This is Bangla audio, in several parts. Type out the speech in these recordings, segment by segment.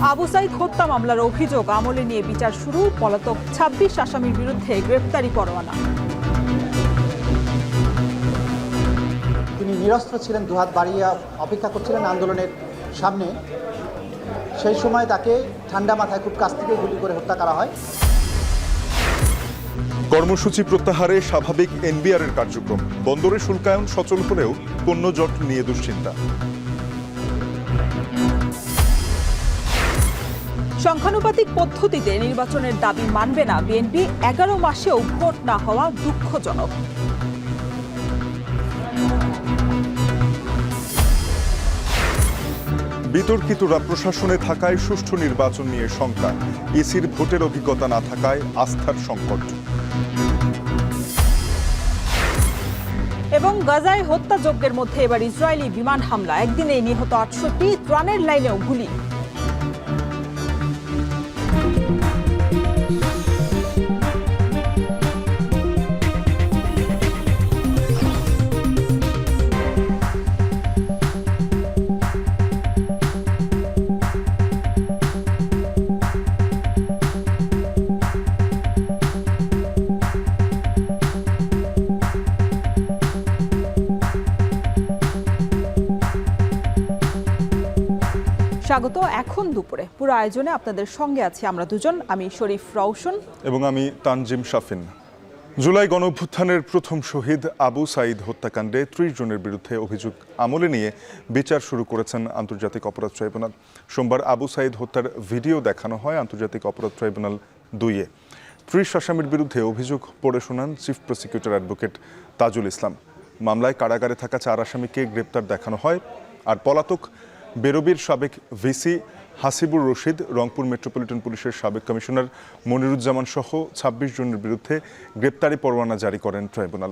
আবু সাইদ হত্যা মামলার অভিযোগ আমলে নিয়ে বিচার শুরু, পলাতক ২৬ আসামির বিরুদ্ধে গ্রেপ্তারি পরোয়ানা। তিনি নিরস্ত্র ছিলেন, দুহাত বাড়িয়ে অপেক্ষা করছিলেন আন্দোলনের সামনে। সেই সময় তাকে ঠান্ডা মাথায় খুব কাছ থেকে গুলি করে হত্যা করা হয়। কর্মসূচি প্রত্যাহারে স্বাভাবিক এনবিআরের কার্যক্রম, বন্দরে শুল্কায়ন সচল হলেও পণ্য জট নিয়ে দুশ্চিন্তা। সংখ্যানুপাতিক পদ্ধতিতে নির্বাচনের দাবি মানবে না বিএনপি, ১১ মাসেও ভোট না হওয়া দুঃখজনক। বিতর্কিতরা প্রশাসনে থাকায় সুষ্ঠু নির্বাচন নিয়ে শঙ্কা, ইসির ভোটের অভিজ্ঞতা না থাকায় আস্থার সংকট। এবং গাজায় হত্যাযজ্ঞের মধ্যে এবার ইসরায়েলি বিমান হামলা, একদিনে নিহত ৬৮, ত্রাণের লাইনেও গুলি। স্বাগত। এখন দুপুরে পুরো আয়োজনে আপনাদের সঙ্গে আছি আমরা দুজন, আমি শরীফ রওশন এবং আমি তানজিম শাফিন। জুলাই গণঅভ্যুত্থানের প্রথম শহীদ আবু সাইদ হত্যাকাণ্ডে ৩০ জনের বিরুদ্ধে অভিযোগ আমলে নিয়ে বিচার শুরু করেছেন আন্তর্জাতিক অপরাধ ট্রাইব্যুনাল। সোমবার আবু সাইদ হত্যার ভিডিও দেখানো হয় আন্তর্জাতিক অপরাধ ট্রাইব্যুনাল ২-এ। ৩০ আসামির বিরুদ্ধে অভিযোগ পড়ে শোনান chief prosecutor advocate Tajul Islam. মামলায় কারাগারে থাকা ৪ আসামিকে গ্রেপ্তার দেখানো হয়। আর পলাতক বেরোবির সাবেক ভিসি হাসিবুর রশিদ, রংপুর মেট্রোপলিটন পুলিশের সাবেক কমিশনার মনিরুজ্জামান সহ ২৬ জনের বিরুদ্ধে গ্রেপ্তারি পরোয়ানা জারি করেন ট্রাইব্যুনাল।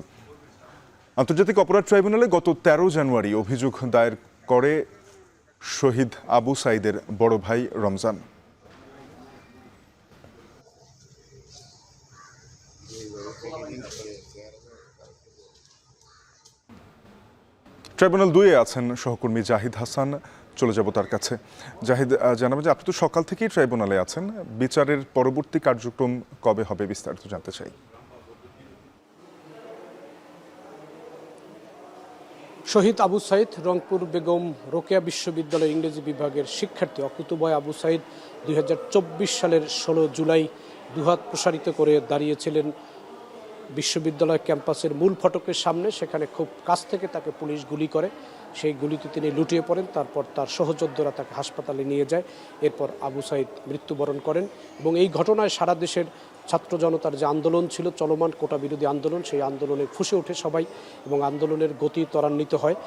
আন্তর্জাতিক অপরাধ ট্রাইব্যুনালে গত ১৩ জানুয়ারি অভিযোগ দায়ের করে শহীদ আবু সাইদের বড় ভাই রমজান। ট্রাইব্যুনাল ২-এ আছেন সহকর্মী জাহিদ হাসান, চলে যাব তার কাছে। জাহিদ, জানাবেন যে আপনি তো সকাল থেকেই ট্রাইব্যুনালে আছেন, বিচারের পরবর্তী কার্যক্রম কবে হবে বিস্তারিত জানতে চাই। শহীদ আবু সাইদ রংপুর বেগম রোকেয়া বিশ্ববিদ্যালয় ইংরেজি বিভাগের শিক্ষার্থী অকুতোভয় আবু সাইদ ২০২৪ সালের ১৬ জুলাই দুহাত প্রসারিত করে দাঁড়িয়েছিলেন বিশ্ববিদ্যালয় ক্যাম্পাসের মূল ফটকের সামনে। সেখানে খুব কাছ থেকে তাকে পুলিশ গুলি করে, সেই গুলিতে তিনি লুটিয়ে পড়েন। তারপর তার সহযোদ্ধারা তাকে হাসপাতালে নিয়ে যায়। এরপর আবু সাইদ মৃত্যুবরণ করেন এবং এই ঘটনায় সারা দেশের ছাত্র জনতার যে আন্দোলন ছিল, চলমান কোটা বিরোধী আন্দোলন, সেই আন্দোলনে ফুঁসে ওঠে সবাই এবং আন্দোলনের গতি ত্বরান্বিত হয়।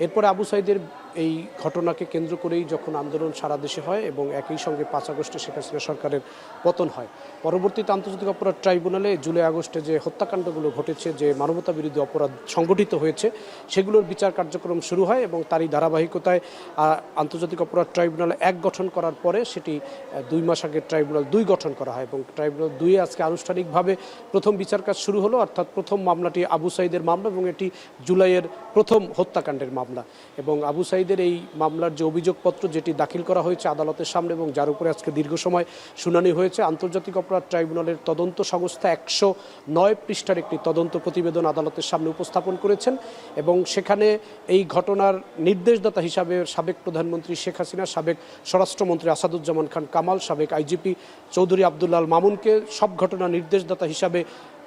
এরপরে আবু সাইদের এই ঘটনাকে কেন্দ্র করেই যখন আন্দোলন সারা দেশে হয় এবং একই সঙ্গে ৫ আগস্টে শেখ হাসিনা সরকারের পতন হয়। পরবর্তীতে আন্তর্জাতিক অপরাধ ট্রাইব্যুনালে জুলাই আগস্টে যে হত্যাকাণ্ডগুলো ঘটেছে, যে মানবতা বিরোধী অপরাধ সংগঠিত হয়েছে, সেগুলোর বিচার কার্যক্রম শুরু হয় এবং তারই ধারাবাহিকতায় আন্তর্জাতিক অপরাধ ট্রাইব্যুনাল ১ গঠন করার পরে সেটি ২ মাস আগে ট্রাইব্যুনাল ২ গঠন করা হয় এবং ট্রাইব্যুনাল ২-এ আজকে আনুষ্ঠানিকভাবে প্রথম বিচার কাজ শুরু হলো। অর্থাৎ প্রথম মামলাটি আবু সাইদের মামলা এবং এটি জুলাইয়ের প্রথম হত্যাকাণ্ডের মামলা। এবং আবু সাইদের এই মামলার যে অভিযোগপত্র যেটি দাখিল করা হয়েছে আদালতের সামনে এবং যার উপরে আজকে দীর্ঘ সময় শুনানি হয়েছে, আন্তর্জাতিক অপরাধ ট্রাইব্যুনালের তদন্ত সংস্থা ১০৯ পৃষ্ঠার একটি তদন্ত প্রতিবেদন আদালতের সামনে উপস্থাপন করেছেন এবং সেখানে এই ঘটনার নির্দেশদাতা হিসাবে সাবেক প্রধানমন্ত্রী শেখ হাসিনা, সাবেক স্বরাষ্ট্রমন্ত্রী আসাদুজ্জামান খান কামাল, সাবেক আইজিপি চৌধুরী আবদুল্লাহ আল মামুনকে সব ঘটনার নির্দেশদাতা হিসাবে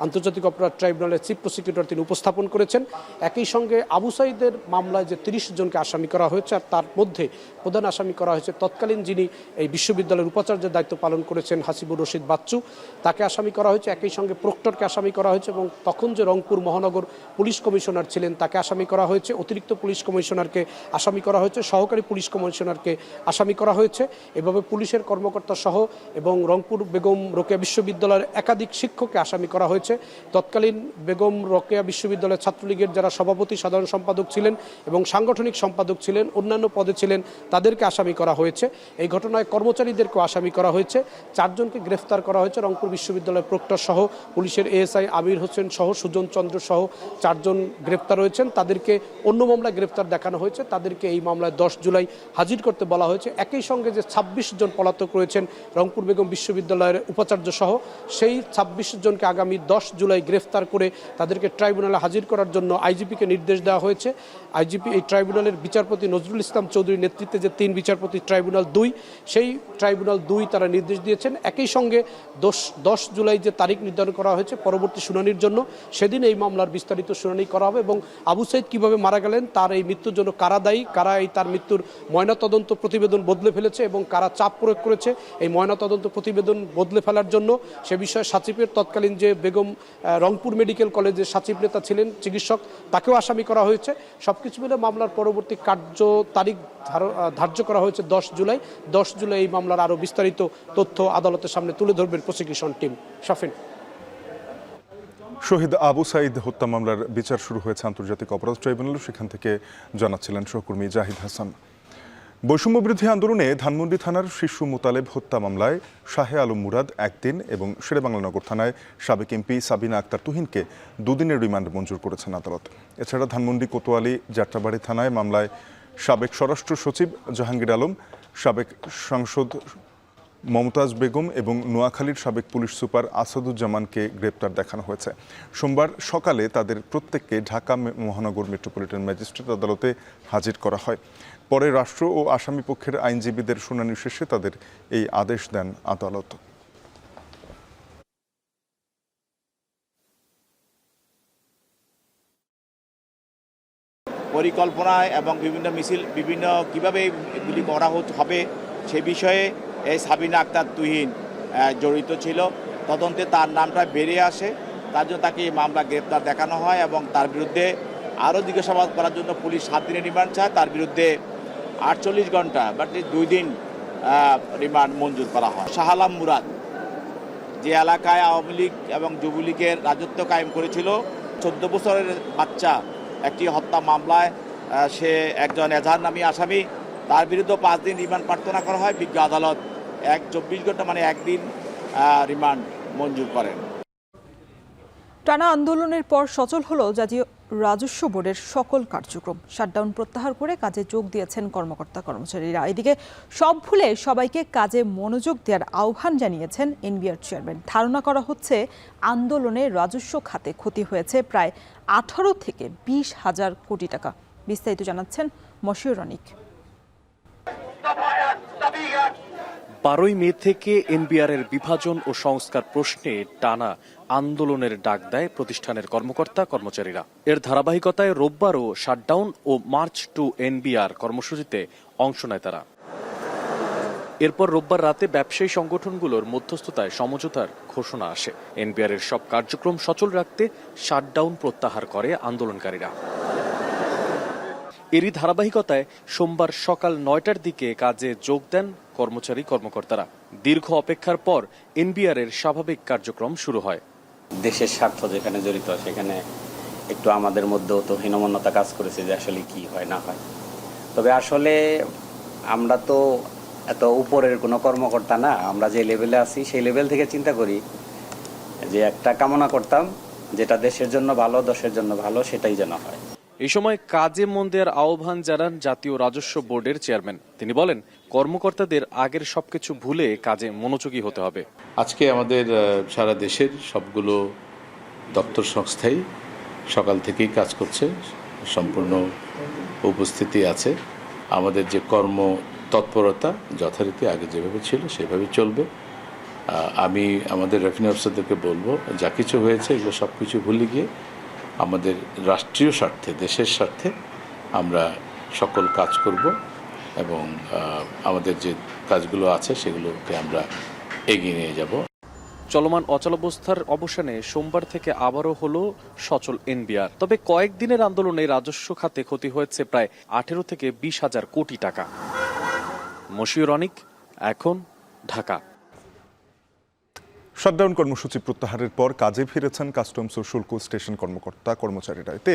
আন্তর্জাতিক অপরাধ ট্রাইব্যুনালের চিফ প্রসিকিউটর তিনি উপস্থাপন করেছেন। একই সঙ্গে আবু সাইদের মামলায় যে ৩০ জনকে আসামি করা হয়েছে আর তার মধ্যে প্রধান আসামি করা হয়েছে তৎকালীন যিনি এই বিশ্ববিদ্যালয়ের উপাচার্যের দায়িত্ব পালন করেছেন হাসিবুর রশিদ বাচ্চু, তাকে আসামি করা হয়েছে। একই সঙ্গে প্রক্টরকে আসামি করা হয়েছে এবং তখন যে রংপুর মহানগর পুলিশ কমিশনার ছিলেন তাকে আসামি করা হয়েছে, অতিরিক্ত পুলিশ কমিশনারকে আসামি করা হয়েছে, সহকারী পুলিশ কমিশনারকে আসামি করা হয়েছে। এভাবে পুলিশের কর্মকর্তা সহ এবং রংপুর বেগম রোকেয়া বিশ্ববিদ্যালয়ের একাধিক শিক্ষককে আসামি করা হয়েছে। হয়েছে। তৎকালীন বেগম রোকেয়া বিশ্ববিদ্যালয়ের ছাত্রলীগের যারা সভাপতি, সাধারণ সম্পাদক ছিলেন এবং সাংগঠনিক সম্পাদক ছিলেন, অন্যান্য পদে ছিলেন, তাদেরকে আসামি করা হয়েছে। এই ঘটনায় কর্মচারীদেরকেও আসামি করা হয়েছে। 4 জনকে গ্রেফতার করা হয়েছে। রংপুর বিশ্ববিদ্যালয়ের প্রক্টর সহ পুলিশের এএসআই আমির হোসেন সহ সুজন চন্দ্র সহ 4 জন গ্রেফতার হয়েছেন। তাদেরকে অন্য মামলায় গ্রেফতার দেখানো হয়েছে। তাদেরকে এই মামলায় 10 জুলাই হাজির করতে বলা হয়েছে। একই সঙ্গে যে 26 জন পলাতক রয়েছেন রংপুর বেগম বিশ্ববিদ্যালয়ের উপাচার্য সহ, সেই 26 জনকে আগামী 10 জুলাই গ্রেফতার করে তাদেরকে ট্রাইব্যুনালে হাজির করার জন্য আইজিপিকে নির্দেশ দেওয়া হয়েছে। আইজিপি এই ট্রাইব্যুনালের বিচারপতি নজরুল ইসলাম চৌধুরীর নেতৃত্বে যে 3 বিচারপতি ট্রাইব্যুনাল 2, সেই ট্রাইব্যুনাল 2 তারা নির্দেশ দিয়েছেন। একই সঙ্গে 10 জুলাই যে তারিখ নির্ধারণ করা হয়েছে পরবর্তী শুনানির জন্য, সেদিন এই মামলার বিস্তারিত শুনানি করা হবে এবং আবু সাইদ কিভাবে মারা গেলেন, তার এই মৃত্যুর জন্য কারা দায়ী, কারা এই তার মৃত্যুর ময়নাতদন্ত প্রতিবেদন বদলে ফেলেছে এবং কারা চাপ প্রয়োগ করেছে এই ময়নাতদন্ত প্রতিবেদন বদলে ফেলার জন্য, সে বিষয়ে সাচিবের তৎকালীন যে বেগম রংপুর মেডিকেল কলেজের সাচিব নেতা ছিলেন চিকিৎসক, তাকেও আসামি করা হয়েছে। সবকিছু মিলে মামলার পরবর্তী কার্য তারিখ ধার্য করা হয়েছে 10 জুলাই। 10 জুলাই এই মামলার আরও বিস্তারিত তথ্য আদালতের সামনে তুলে ধরবেন প্রসিকিউশন টিম। শাফিন। শহীদ আবু সাইদ হত্যা মামলার বিচার শুরু হয়েছে আন্তর্জাতিক অপরাধ ট্রাইব্যুনালে, সেখান থেকে জানাচ্ছিলেন সহকর্মী জাহিদ হাসান। বৈষম্য বিরোধী আন্দোলনে ধানমন্ডি থানার শিশু মোতালেব হত্যা মামলায় শাহে আলম মুরাদ 1 দিন এবং শেরেবাংলানগর থানায় সাবেক এমপি সাবিনা আক্তার তুহিনকে 2 দিনের রিমান্ড মঞ্জুর করেছেন আদালত। এছাড়া ধানমন্ডি কোতোয়ালি যাত্রাবাড়ি থানায় মামলায় সাবেক স্বরাষ্ট্র সচিব জাহাঙ্গীর আলম, সাবেক সাংসদ মমতাজ বেগম এবং নোয়াখালীর সাবেক পুলিশ সুপার আসাদুজ্জামানকে গ্রেপ্তার দেখানো হয়েছে। সোমবার সকালে তাদের প্রত্যেককে ঢাকা মহানগর মেট্রোপলিটন ম্যাজিস্ট্রেট আদালতে হাজির করা হয়। পরে রাষ্ট্র ও আসামি পক্ষের আইনজীবীদের শুনানি শেষে তাদের এই আদেশ দেন আদালত। পরিকল্পনায় এবং বিভিন্ন মিছিল বিভিন্ন কীভাবে এগুলি করা হবে সে বিষয়ে এই সাবিনা আক্তার তুহিন জড়িত ছিল। তদন্তে তার নামটা বেরিয়ে আসে, তার জন্য তাকে এই মামলা গ্রেপ্তার দেখানো হয় এবং তার বিরুদ্ধে আরও জিজ্ঞাসাবাদ করার জন্য পুলিশ 7 দিনের রিমান্ড চায়। তার বিরুদ্ধে 48 ঘন্টা বাট 2 দিন রিমান্ড মঞ্জুর করা হয়। শাহ আলম মুরাদ যে এলাকায় আওয়ামী লীগ এবং যুবলীগের রাজত্ব কায়েম করেছিল, 14 বছরের বাচ্চা একটি হত্যা মামলায় সে একজন এজাহার নামী আসামি, তার বিরুদ্ধে 5 দিন রিমান্ড প্রার্থনা করা হয়। বিজ্ঞ আদালত 24 ঘন্টা মানে 1 দিন রিমান্ড মঞ্জুর করেন। টানা আন্দোলনের পর সচল হলো জাতীয় রাজস্ব বোর্ডের সকল কার্যক্রম। শাটডাউন প্রত্যাহার করে কাজে যোগ দিয়েছেন কর্মকর্তা কর্মচারীরা। এদিকে সব ভুলে সবাইকে কাজে মনোযোগ দেওয়ার আহ্বান জানিয়েছেন এনবিআর চেয়ারম্যান। ধারণা করা হচ্ছে আন্দোলনে রাজস্ব খাতে ক্ষতি হয়েছে প্রায় 18 থেকে 20 হাজার কোটি টাকা। বিস্তারিত জানাচ্ছেন মশিউর রনিক। 12 মে থেকে এনবিআরের বিভাজন ও সংস্কার প্রশ্নে টানা আন্দোলনের ডাক দেয় প্রতিষ্ঠানের কর্মকর্তা কর্মচারীরা। এর ধারাবাহিকতায় রোববারও শাটডাউন ও মার্চ টু এনবিআর কর্মসূচিতে অংশ নেয় তারা। এরপর রোববার রাতে ব্যবসায়ী সংগঠনগুলোর মধ্যস্থতায় সমঝোতার ঘোষণা আসে। এনবিআরের সব কার্যক্রম সচল রাখতে শাটডাউন প্রত্যাহার করে আন্দোলনকারীরা। এরই ধারাবাহিকতায় সোমবার সকাল 9টার দিকে কাজে যোগ দেন কর্মচারী-কর্মকর্তারা। দীর্ঘ অপেক্ষার পর এনবিআরের স্বাভাবিক কার্যক্রম শুরু হয়। দেশের স্বার্থ যেখানে জড়িত সেখানে একটু আমাদের মধ্যেও তো হীনমন্যতা কাজ করেছে যে আসলে কি হয় না হয়। তবে আসলে আমরা তো এত উপরের কোনো কর্মকর্তা না, আমরা যে লেভেলে আছি সেই লেভেল থেকে চিন্তা করি যে একটা কামনা করতাম যেটা দেশের জন্য ভালো, দেশের জন্য ভালো, সেটাই যেন হয়। এই সময় কাজে মন দেওয়ার আহ্বান জানান জাতীয় রাজস্ব বোর্ডের চেয়ারম্যান। তিনি বলেন, কর্মকর্তাদের আগের সবকিছু ভুলে কাজে মনোযোগী হতে হবে। আজকে আমাদের সারা দেশের সবগুলো দপ্তর সংস্থাই সকাল থেকেই কাজ করছে, সম্পূর্ণ উপস্থিতি আছে। আমাদের যে কর্ম তৎপরতা যথারীতি আগে যেভাবে ছিল সেভাবে চলবে। আমি আমাদের রেভিনিউ অফিসারদেরকে বলবো, যা কিছু হয়েছে এগুলো সব কিছু ভুলে গিয়ে আমাদের রাষ্ট্রীয় স্বার্থে, দেশের স্বার্থে আমরা সকল কাজ করব এবং আমাদের যে কাজগুলো আছে সেগুলোকে আমরা এগিয়ে নিয়ে যাব। চলমান অচলাবস্থার অবসানে সোমবার থেকে আবারও হলো সচল এনবিআর। তবে কয়েকদিনের আন্দোলনে রাজস্ব খাতে ক্ষতি হয়েছে প্রায় 18 থেকে 20 হাজার কোটি টাকা। মশিউর রনিক, এখন, ঢাকা। শাটডাউন কর্মসূচি প্রত্যাহারের পর কাজে ফিরেছেন কাস্টমস ও শুল্ক স্টেশন কর্মকর্তা কর্মচারীরা। এতে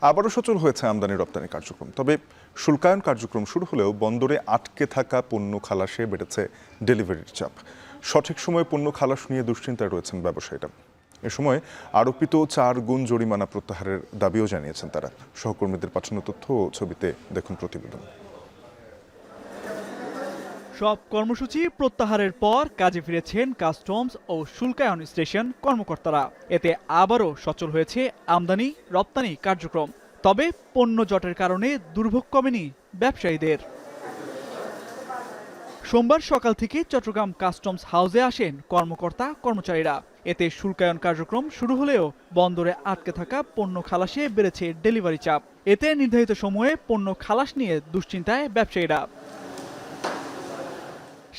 আবারও সচল হয়েছে আমদানি রপ্তানি কার্যক্রম। তবে শুল্কায়ন কার্যক্রম শুরু হলেও বন্দরে আটকে থাকা পণ্য খালাসে বেড়েছে ডেলিভারির চাপ। সঠিক সময়ে পণ্য খালাস নিয়ে দুশ্চিন্তায় রয়েছেন ব্যবসায়ীরা। এ সময় আরোপিত 4 গুণ জরিমানা প্রত্যাহারের দাবিও জানিয়েছেন তারা। সহকর্মীদের পাঠানো তথ্য ও ছবিতে দেখুন প্রতিবেদন। সব কর্মসূচি প্রত্যাহারের পর কাজে ফিরেছেন কাস্টমস ও শুল্কায়ন স্টেশন কর্মকর্তারা। এতে আবারও সচল হয়েছে আমদানি রপ্তানি কার্যক্রম। তবে পণ্য জটের কারণে দুর্ভোগ কমেনি ব্যবসায়ীদের। সোমবার সকাল থেকে চট্টগ্রাম কাস্টমস হাউসে আসেন কর্মকর্তা কর্মচারীরা। এতে শুল্কায়ন কার্যক্রম শুরু হলেও বন্দরে আটকে থাকা পণ্য খালাসে বেড়েছে ডেলিভারি চাপ। এতে নির্ধারিত সময়ে পণ্য খালাস নিয়ে দুশ্চিন্তায় ব্যবসায়ীরা।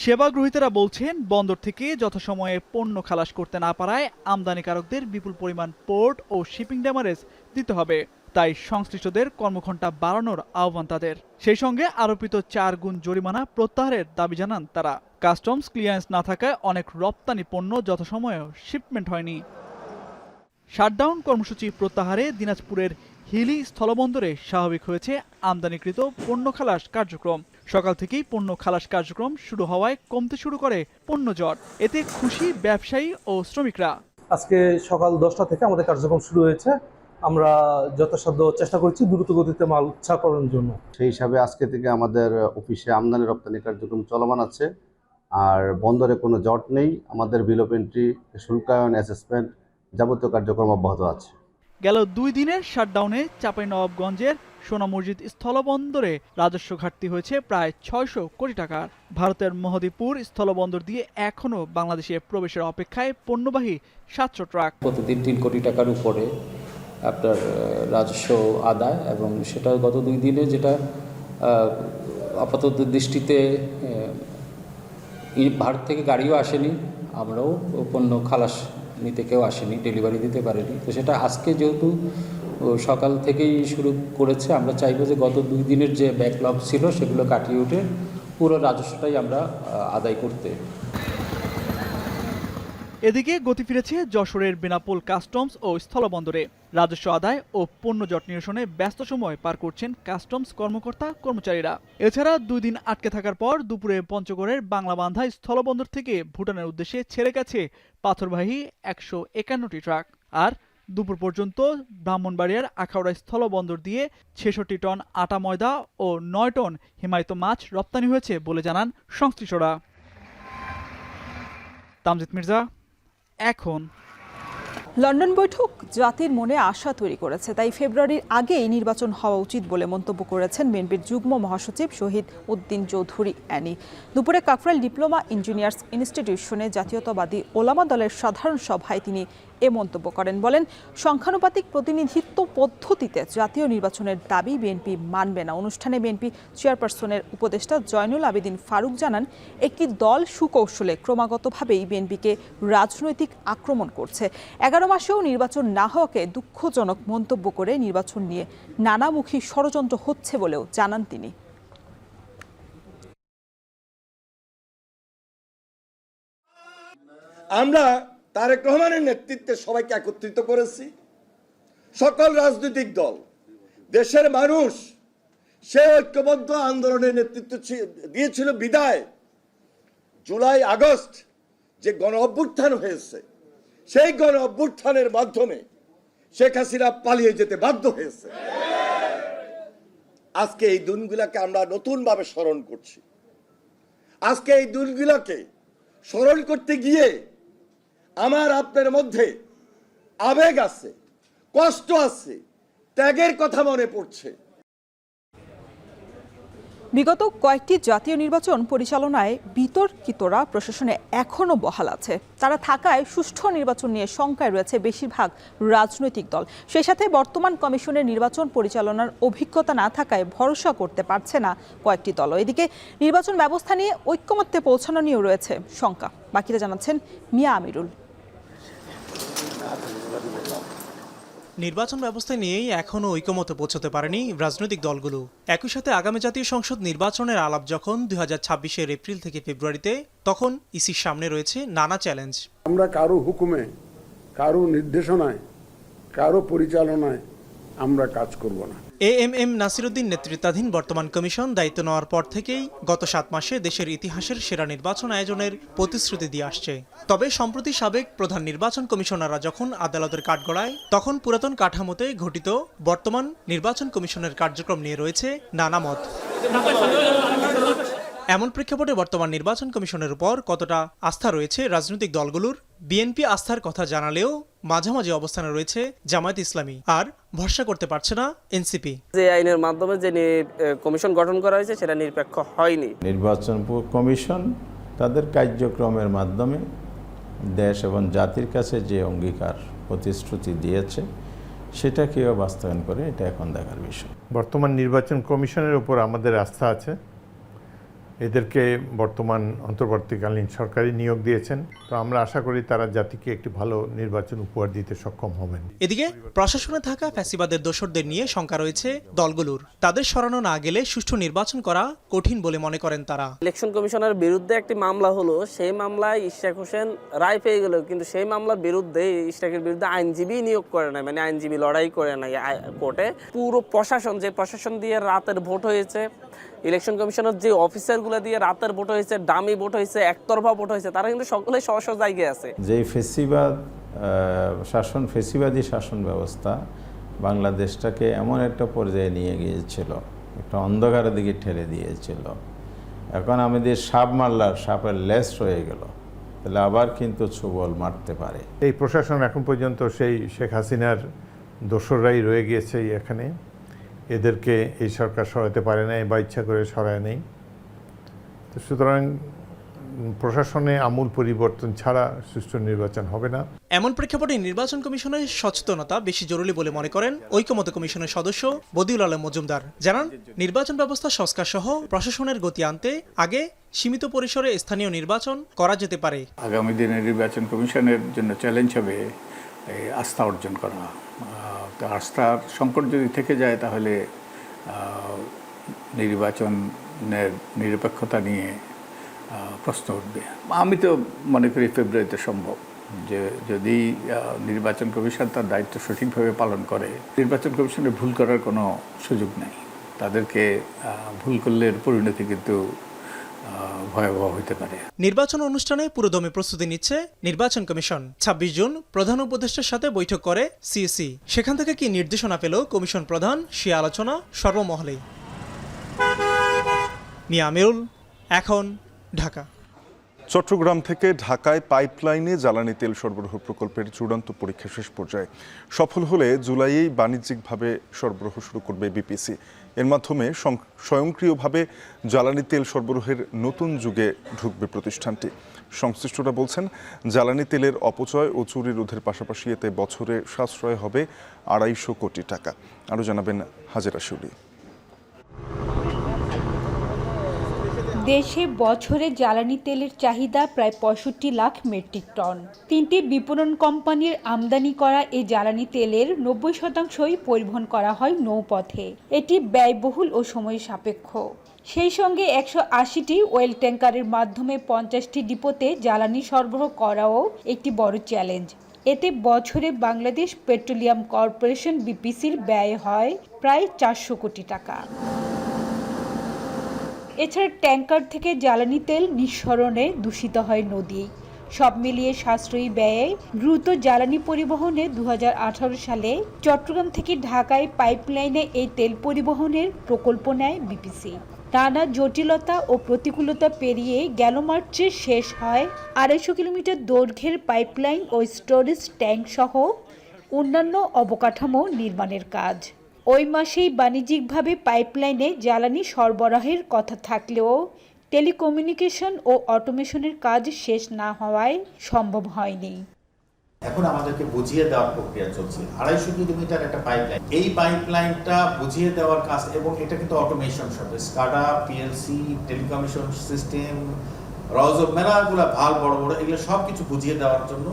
সেবা গ্রহীতারা বলছেন, বন্দর থেকে যথাসময়ে পণ্য খালাস করতে না পারায় আমদানিকারকদের বিপুল পরিমাণ পোর্ট ও শিপিং ড্যামারেজ দিতে হবে। তাই সংশ্লিষ্টদের কর্মঘণ্টা বাড়ানোর আহ্বান তাদের। সেই সঙ্গে আরোপিত 4 গুণ জরিমানা প্রত্যাহারের দাবি জানান তারা। কাস্টমস ক্লিয়ারেন্স না থাকায় অনেক রপ্তানি পণ্য যথাসময়েও শিপমেন্ট হয়নি। শাটডাউন কর্মসূচি প্রত্যাহারে দিনাজপুরের হিলি স্থলবন্দরে স্বাভাবিক হয়েছে আমদানিকৃত পণ্য খালাস কার্যক্রম। সকাল থেকেই পণ্য খালাস কার্যক্রম শুরু হওয়ায় কমতে শুরু করে পণ্য জট। এতে খুশি ব্যবসায়ী ও শ্রমিকরা। আজকে সকাল 10টা থেকে আমাদের কার্যক্রম শুরু হয়েছে। আমরা যথাসাধ্য চেষ্টা করছি দ্রুত গতিতে মাল ছাড়ানোর জন্য। সেই হিসাবে আজকে থেকে আমাদের অফিসে আমদানি রপ্তানি কার্যক্রম চলমান আছে। আর বন্দরে কোনো জট নেই। আমাদের বিল অফ এন্ট্রি, শুল্কায়ন, অ্যাসেসমেন্ট যাবতীয় কার্যক্রম অব্যাহত আছে। গেল 2 দিনের শাটডাউনে চাঁপাইনবাবগঞ্জের সোনা মসজিদ স্থলবন্দরে রাজস্ব ঘাটতি হয়েছে প্রায় 600 কোটি টাকার। ভারতের মহদীপুর স্থলবন্দর দিয়ে এখনও বাংলাদেশে প্রবেশের অপেক্ষায় পণ্যবাহী 700 ট্রাক। প্রতিদিন 3 কোটি টাকার উপরে আপনার রাজস্ব আদায়, এবং সেটা গত 2 দিনে যেটা আপাতত দৃষ্টিতে ভারত থেকে গাড়িও আসেনি, আমরাও পণ্য খালাস নিতে কেউ আসেনি, ডেলিভারি দিতে পারেনি। তো সেটা আজকে যেহেতু সকাল থেকেই শুরু করেছে, আমরা চাইবো যে গত 2 দিনের যে ব্যাকলগ ছিল সেগুলো কাটিয়ে উঠে পুরো রাজস্বটাই আমরা আদায় করতে। এদিকে গতি ফিরেছে যশোরের বেনাপোল কাস্টমস ও স্থলবন্দরে। রাজস্ব আদায় ও পণ্য জট নিরসনে ব্যস্ত সময় পার করছেন কাস্টমস কর্মকর্তা কর্মচারীরা। এছাড়া 2 দিন আটকে থাকার পর দুপুরে পঞ্চগড়ের বাংলাবান্ধা স্থলবন্দর থেকে ভুটানের উদ্দেশ্যে ছেড়ে গেছে পাথরবাহী 151টি ট্রাক। আর দুপুর পর্যন্ত ব্রাহ্মণবাড়িয়ার আখাউড়া স্থলবন্দর দিয়ে 66 টন আটা ময়দা ও 9 টন হিমায়িত মাছ রপ্তানি হয়েছে বলে জানান সংশ্লিষ্টরা। তামজিদ মির্জা, এখন। লন্ডন বৈঠক জাতির মনে আশা তৈরি করেছে, তাই ফেব্রুয়ারির আগেই নির্বাচন হওয়া উচিত বলে মন্তব্য করেছেন বিএনপির যুগ্ম মহাসচিব শহীদ উদ্দিন চৌধুরী অ্যানি। দুপুরে কাকরাইল ডিপ্লোমা ইঞ্জিনিয়ার্স ইনস্টিটিউশনে জাতীয়তাবাদী ওলামা দলের সাধারণ সভায় তিনি এ মন্তব্য করেন। বলেন, সংখ্যানুপাতিক প্রতিনিধিত্ব পদ্ধতিতে জাতীয় নির্বাচনের দাবি বিএনপি মানবে না। অনুষ্ঠানে বিএনপি চেয়ারপারসনের উপদেষ্টা জয়নুল আবেদিন ফারুক জানান, একটি দল সুকৌশলে ক্রমাগতভাবেই বিএনপিকে রাজনৈতিক আক্রমণ করছে। 11 মাসেও নির্বাচন না হওয়াকে দুঃখজনক মন্তব্য করে নির্বাচন নিয়ে নানামুখী ষড়যন্ত্র হচ্ছে বলেও জানান তিনি। আমরা তারেক রহমানের নেতৃত্বে সবাইকে একত্রিত করেছি, সকল রাজনৈতিক দল, দেশের মানুষ সে ঐক্যবদ্ধ আন্দোলনের নেতৃত্ব দিয়েছিল বিদায় জুলাই আগস্ট যে গণ অভ্যুত্থান হয়েছে, সেই গণ অভ্যুত্থানের মাধ্যমে শেখ হাসিনা পালিয়ে যেতে বাধ্য হয়েছে। আজকে এই দিনগুলোকে আমরা নতুনভাবে স্মরণ করছি। আজকে এই দিনগুলোকে স্মরণ করতে গিয়ে আমার আপনার মধ্যে আবেগ আছে, কষ্ট আছে, ত্যাগের কথা মনে পড়ছে। বিগত কয়েকটি জাতীয় নির্বাচন পরিচালনায় বিতর্কিতরা প্রশাসনে এখনও বহাল আছে। তারা থাকায় সুষ্ঠু নির্বাচন নিয়ে শঙ্কায় রয়েছে বেশিরভাগ রাজনৈতিক দল। সেই সাথে বর্তমান কমিশনের নির্বাচন পরিচালনার অভিজ্ঞতা না থাকায় ভরসা করতে পারছে না কয়েকটি দল। এদিকে নির্বাচন ব্যবস্থা নিয়ে ঐক্যমত্যে পৌঁছানো নিয়েও রয়েছে শঙ্কা। বাকিরা জানাচ্ছেন মিয়া আমিরুল। নির্বাচন ব্যবস্থা নিয়েই এখনও ঐকমত্যে পৌঁছতে পারেনি রাজনৈতিক দলগুলো। একই সাথে আগামী জাতীয় সংসদ নির্বাচনের আলাপ যখন 2026-এর এপ্রিল থেকে ফেব্রুয়ারিতে, তখন ইসির সামনে রয়েছে নানা চ্যালেঞ্জ। আমরা কারো হুকুমে, কারো নির্দেশনায়, কারো পরিচালনায় আমরা কাজ করব না। এএমএম নাসিরউদ্দিন নেতৃত্বাধীন বর্তমান কমিশন দায়িত্ব নেওয়ার পর থেকেই গত 7 মাসে দেশের ইতিহাসের সেরা নির্বাচন আয়োজনের প্রতিশ্রুতি দিয়ে আসছে। তবে সম্প্রতি সাবেক প্রধান নির্বাচন কমিশনাররা যখন আদালতের কাঠগড়ায়, তখন পুরাতন কাঠামোতে ঘটিত বর্তমান নির্বাচন কমিশনের কার্যক্রম নিয়ে রয়েছে নানা মত। এমন প্রেক্ষাপটে বর্তমান নির্বাচন কমিশনের উপর কতটা আস্থা রয়েছে রাজনৈতিক দলগুলোর? বিএনপি আস্থার কথা জানালেও মাঝামাঝি অবস্থানে রয়েছে জামায়াত ইসলামী, আর ভরসা করতে পারছে না এনসিপি। যে আইনের মাধ্যমে যে কমিশন গঠন করা হয়েছে সেটা নিরপেক্ষ হয়নি। নির্বাচন কমিশন তাদের কার্যক্রমের মাধ্যমে দেশ এবং জাতির কাছে যে অঙ্গীকার প্রতিশ্রুতি দিয়েছে সেটা কেউ বাস্তবায়ন করে, এটা এখন দেখার বিষয়। বর্তমান নির্বাচন কমিশনের উপর আমাদের আস্থা আছে। এদেরকে বর্তমান অন্তর্বর্তীকালীন সরকারি নিয়োগ দিয়েছেন, তো আমরা আশা করি তারা জাতিকে একটি ভালো নির্বাচন উপহার দিতে সক্ষম হবেন। এদিকে প্রশাসনে থাকা ফ্যাসিবাদের দোসরদের নিয়ে শঙ্কা রয়েছে দলগুলোর। তাদের সরানো না গেলে সুষ্ঠু নির্বাচন করা কঠিন বলে মনে করেন তারা। ইলেকশন কমিশনের বিরুদ্ধে একটি মামলা হলো, সেই মামলায় ইশরাক হোসেন রায় পেয়ে গেল, কিন্তু সেই মামলার বিরুদ্ধে ইশরাকের বিরুদ্ধে আইনজীবী নিয়োগ করে নাই, মানে আইনজীবী লড়াই করে নাই কোর্টে। পুরো প্রশাসন, যে প্রশাসন দিয়ে রাতের ভোট হয়েছে, ইলেকশন কমিশনের যে অফিসারগুলো দিয়ে রাতের ভোট হয়েছে, ডামি ভোট হয়েছে, একতরফা ভোট হয়েছে, তারা কিন্তু সকলে স্ব স্ব জায়গায় আছে। যে ফেসিবাদী শাসন ব্যবস্থা বাংলাদেশটাকে এমন একটা পর্যায়ে নিয়ে গিয়েছিল, একটা অন্ধকারের দিকে ঠেলে দিয়েছিল। এখন আমাদের সাপ মারলার সাপের লেস রয়ে গেল, তাহলে আবার কিন্তু ছুবল মারতে পারে। এই প্রশাসন এখন পর্যন্ত সেই শেখ হাসিনার দোসররাই রয়ে গিয়েছে এখানে। এদেরকে এই সরকার সরাতে পারে নাই বা ইচ্ছা করে সরায় নেই। তো সুতরাং প্রশাসনে আমূল পরিবর্তন ছাড়া সুষ্ঠু নির্বাচন হবে না। এমন প্রেক্ষাপটে নির্বাচন কমিশনের সচেতনতা বেশি জরুরি বলে মনে করেন ঐকমত্য কমিশনের সদস্য বদিউল আলম মজুমদার। জানান, নির্বাচন ব্যবস্থা সংস্কার সহ প্রশাসনের গতি আনতে আগে সীমিত পরিসরে স্থানীয় নির্বাচন করা যেতে পারে। আগামী দিনে নির্বাচন কমিশনের জন্য চ্যালেঞ্জ হবে আস্থা অর্জন করা। তো আস্থার সংকট যদি থেকে যায় তাহলে নির্বাচনের নিরপেক্ষতা নিয়ে প্রশ্ন উঠবে। আমি তো মনে করি ফেব্রুয়ারিতে সম্ভব, যে যদি নির্বাচন কমিশন তার দায়িত্ব সঠিকভাবে পালন করে। নির্বাচন কমিশনের ভুল করার কোনো সুযোগ নেই, তাদেরকে ভুল করলে পরিণতি কিন্তু ভয়াবহ হতে পারে। নির্বাচন অনুষ্ঠানে পুরোদমে প্রস্তুতি নিচ্ছে নির্বাচন কমিশন। 26 জুন প্রধান উপদেষ্টার সাথে বৈঠক করে সিএসি। সেখান থেকে কি নির্দেশনা পেল কমিশন প্রধান, সে আলোচনা সর্বমহলে। মিয়া আমিরুল, এখন, ঢাকা। চট্টগ্রাম থেকে ঢাকায় পাইপলাইনে জ্বালানি তেল সরবরাহ প্রকল্পের চূড়ান্ত পরীক্ষা শেষ পর্যায়ে। সফল হলে জুলাইয়েই বাণিজ্যিকভাবে সরবরাহ শুরু করবে বিপিসি। এর মাধ্যমে স্বয়ংক্রিয়ভাবে জ্বালানি তেল সরবরাহের নতুন যুগে ঢুকবে প্রতিষ্ঠানটি। সংশ্লিষ্টরা বলছেন, জ্বালানি তেলের অপচয় ও চুরি রোধের পাশাপাশি এতে বছরে সাশ্রয় হবে 250 কোটি টাকা। আরও জানাবেন হাজেরা শিউলি। দেশে বছরে জ্বালানি তেলের চাহিদা প্রায় 65 লাখ মেট্রিক টন। 3টি বিপণন কোম্পানির আমদানি করা এই জ্বালানি তেলের 90% পরিবহন করা হয় নৌপথে। এটি ব্যয়বহুল ও সময় সাপেক্ষ। সেই সঙ্গে 180টি ওয়েল ট্যাঙ্কারের মাধ্যমে 50টি ডিপোতে জ্বালানি সরবরাহ করাও একটি বড় চ্যালেঞ্জ। এতে বছরে বাংলাদেশ পেট্রোলিয়াম কর্পোরেশন বিপিসির ব্যয় হয় প্রায় 400 কোটি টাকা। এছাড়া ট্যাঙ্কার থেকে জ্বালানি তেল নিঃসরণে দূষিত হয় নদী। সব মিলিয়ে সাশ্রয়ী ব্যয়ে দ্রুত জ্বালানি পরিবহনে 2018 সালে চট্টগ্রাম থেকে ঢাকায় পাইপলাইনে এই তেল পরিবহনের প্রকল্প নেয় বিপিসি। নানা জটিলতা ও প্রতিকূলতা পেরিয়ে গেল মার্চে শেষ হয় 250 কিলোমিটার দৈর্ঘ্যের পাইপলাইন ও স্টোরেজ ট্যাঙ্ক সহ অন্যান্য অবকাঠামো নির্মাণের কাজ। ওই মাসেই বাণিজ্যিকভাবে পাইপলাইনে জ্বালানি সরবরাহের কথা থাকলেও টেলিকমিউনিকেশন ও অটোমেশনের কাজ শেষ না হওয়ায় সম্ভব হয়নি। এখন আমাদেরকে বুঝিয়ে দেওয়ার প্রক্রিয়া চলছে। 250 কিলোমিটার একটা পাইপলাইন, এই পাইপলাইনটা বুঝিয়ে দেওয়ার কাজ, এবং এটা কিন্তু অটোমেশন সব, স্কাডা, পিএলসি, টেলিকমিউনিকেশন সিস্টেম, রজব মেলাগুলা ভাল বড় বড়, এগুলো সব কিছু বুঝিয়ে দেওয়ার জন্য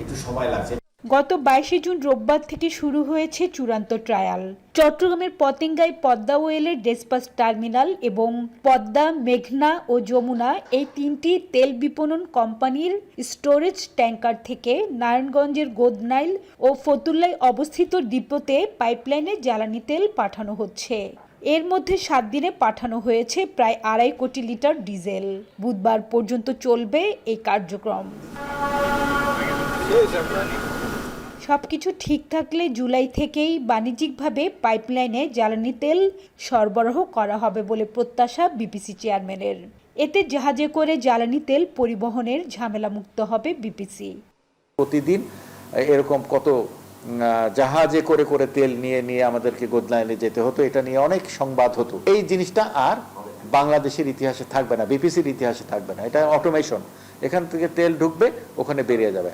একটু সময় লাগছে। গত 22শে জুন রোববার থেকে শুরু হয়েছে চূড়ান্ত ট্রায়াল। চট্টগ্রামের পতেঙ্গায় পদ্মা ওয়েলের ডেসপাস টার্মিনাল এবং পদ্মা, মেঘনা ও যমুনা এই তিনটি তেল বিপণন কোম্পানির স্টোরেজ ট্যাঙ্কার থেকে নারায়ণগঞ্জের গোদনাইল ও ফতুল্লায় অবস্থিত ডিপোতে পাইপলাইনে জ্বালানি তেল পাঠানো হচ্ছে। এর মধ্যে 7 দিনে পাঠানো হয়েছে প্রায় 2.5 কোটি লিটার ডিজেল। বুধবার পর্যন্ত চলবে এই কার্যক্রম। সবকিছু ঠিক থাকলে জুলাই থেকেই বাণিজ্যিকভাবে পাইপলাইনে জ্বালানি তেল সরবরাহ করা হবে বলে প্রত্যাশা বিপিসি চেয়ারম্যানের। এতে জাহাজে করে জ্বালানি তেল পরিবহনের ঝামেলামুক্ত হবে বিপিসি। প্রতিদিন এরকম কত জাহাজে করে করে তেল নিয়ে আমাদেরকে গোদনাইলে যেতে হতো, এটা নিয়ে অনেক সংবাদ হতো। এই জিনিসটা আর বাংলাদেশের ইতিহাসে থাকবে না, বিপিসির ইতিহাসে থাকবে না। এটা অটোমেশন, এখান থেকে তেল ঢুকবে, ওখানে বেরিয়ে যাবে।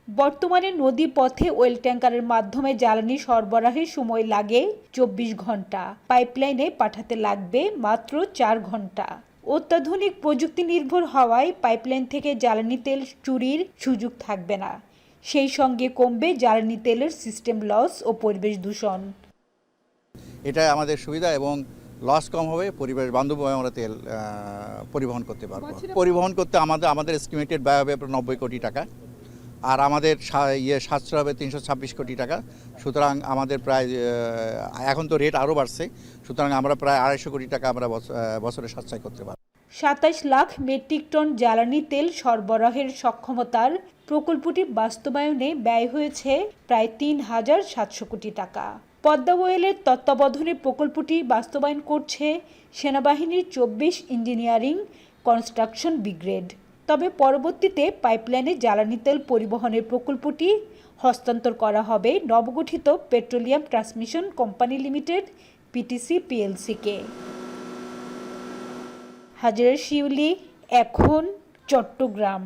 বর্তমানে নদী পথে ওয়েল ট্যাঙ্কারের মাধ্যমে জ্বালানি সরবরাহে সময় লাগে 24 ঘন্টা, পাইপলাইনে পাঠাতে লাগবে মাত্র 4 ঘন্টা। অত্যাধুনিক প্রযুক্তি নির্ভর হওয়ায় পাইপলাইন থেকে জ্বালানি তেল চুরির সুযোগ থাকবে না। সেই সঙ্গে কমবে জ্বালানি তেলের সিস্টেম লস ও পরিবেশ দূষণ। এটা আমাদের সুবিধা এবং লস কম হবে, পরিবেশ বান্ধবভাবে আমরা তেল পরিবহন করতে পারবো। পরিবহন করতে আমাদের এস্টিমেটেড ব্যয় হবে 90 কোটি টাকা, আর আমাদের সাশ্রয় হবে 326 কোটি টাকা। সুতরাং আমাদের প্রায়, এখন তো রেট আরও বাড়ছে, সুতরাং আমরা প্রায় 250 কোটি টাকা আমরা বছরে সাশ্রয় করতে পারবো। 27 লাখ মেট্রিক টন জ্বালানি তেল সরবরাহের সক্ষমতার প্রকল্পটি বাস্তবায়নে ব্যয় হয়েছে প্রায় 3,700 কোটি টাকা। পদ্মা ওয়েলের তত্ত্বাবধানে প্রকল্পটি বাস্তবায়ন করছে সেনাবাহিনীর 24 ইঞ্জিনিয়ারিং কনস্ট্রাকশন ব্রিগেড। তবে পরবর্তীতে পাইপলাইনে জ্বালানি তেল পরিবহনের প্রকল্পটি হস্তান্তর করা হবে নবগঠিত petroleum transmission company limited PTC পিএলসিকে। হাজারে শিউলি, এখন চট্টগ্রাম।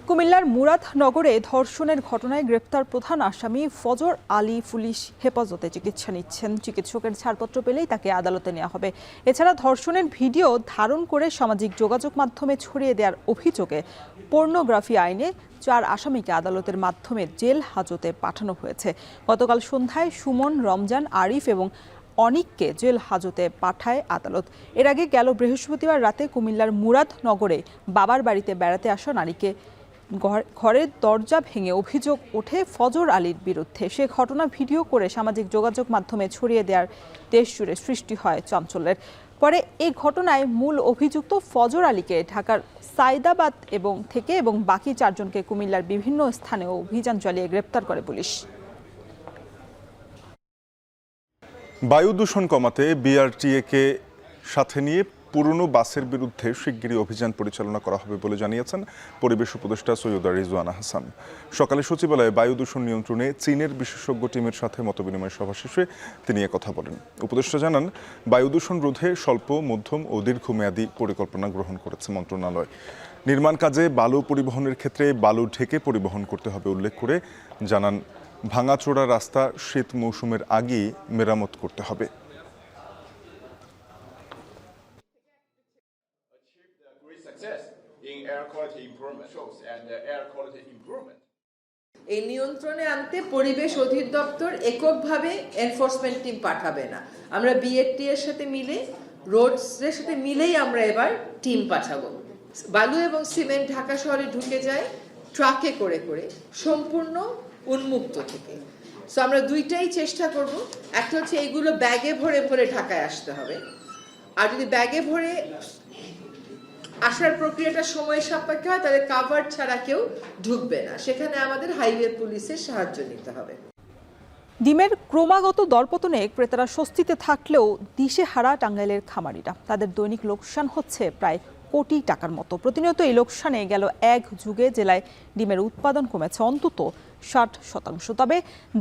কুমিল্লার মুরাদনগরে ধর্ষণের ঘটনায় গ্রেপ্তার প্রধান আসামি ফজর আলী পুলিশ হেফাজতে চিকিৎসা নিচ্ছেন। চিকিৎসকের ছাড়পত্র পেলেই তাকে আদালতে নেওয়া হবে। এছাড়া ধর্ষণের ভিডিও ধারণ করে সামাজিক যোগাযোগ মাধ্যমে ছড়িয়ে দেওয়ার অভিযোগে পর্নোগ্রাফি আইনে 4 আসামিকে আদালতের মাধ্যমে জেল হাজতে পাঠানো হয়েছে। গতকাল সন্ধ্যায় সুমন, রমজান, আরিফ এবং অনিককে জেল হাজতে পাঠায় আদালত। এর আগে গেল বৃহস্পতিবার রাতে কুমিল্লার মুরাদনগরে বাবার বাড়িতে বেড়াতে আসা নারীকে ঘরের দরজা ভেঙে অভিযোগ ওঠে ফজর আলীর বিরুদ্ধে। সে ঘটনা ভিডিও করে সামাজিক যোগাযোগ মাধ্যমে ছড়িয়ে দেওয়ার দেশ জুড়ে সৃষ্টি হয় চাঞ্চল্যের। পরে এই ঘটনায় মূল অভিযুক্ত ফজর আলীকে ঢাকার সাইদাবাদ এবং বাকি 4 জনকে কুমিল্লার বিভিন্ন স্থানে অভিযান চালিয়ে গ্রেপ্তার করে পুলিশ। বায়ু দূষণ কমাতে বিআরটিএ-কে সাথে নিয়ে পুরনো বাসের বিরুদ্ধে শিগগিরই অভিযান পরিচালনা করা হবে বলে জানিয়েছেন পরিবেশ উপদেষ্টা সৈয়দা রিজওয়ানা হাসান। সকালে সচিবালয়ে বায়ু দূষণ নিয়ন্ত্রণে চীনের বিশেষজ্ঞ টিমের সাথে মতবিনিময় সভা শেষে তিনি কথা বলেন। উপদেষ্টা জানান, বায়ু দূষণ রোধে স্বল্প, মধ্যম ও দীর্ঘমেয়াদী পরিকল্পনা গ্রহণ করেছে মন্ত্রণালয়। নির্মাণ কাজে বালু পরিবহনের ক্ষেত্রে বালু ঢেকে পরিবহন করতে হবে উল্লেখ করে জানান, ভাঙাচোরা রাস্তা শীত মৌসুমের আগেই মেরামত করতে হবে। এই নিয়ন্ত্রণে আনতে পরিবেশ অধিদপ্তর এককভাবে এনফোর্সমেন্ট টিম পাঠাবে না। আমরা বিএটি এর সাথে মিলে, রোডসের সাথে মিলেই আমরা এবার টিম পাঠাবো। বালু এবং সিমেন্ট ঢাকা শহরে ঢুকে যায় ট্রাকে করে করে, সম্পূর্ণ উন্মুক্ত থেকে। সো আমরা দুইটাই চেষ্টা করব। একটা হচ্ছে এইগুলো ব্যাগে ভরে ভরে ঢাকায় আসতে হবে, আর যদি ব্যাগে ভরে আসার প্রক্রিয়াটা সময় সাপেক্ষ হয় তাহলে কাভার ছাড়া কেউ ঢুকবে না, সেখানে আমাদের হাইওয়ে পুলিশের সাহায্য নিতে হবে। ডিমের ক্রমাগত দরপতনে ক্রেতারা স্বস্তিতে থাকলেও দিশেহারা টাঙ্গাইলের খামারিরা। তাদের দৈনিক লোকসান হচ্ছে প্রায় কোটি টাকার মতো। প্রতিনিয়ত এই লোকসানে গেল 1 যুগে জেলায় ডিমের উৎপাদন কমেছে অন্তত 60%। তবে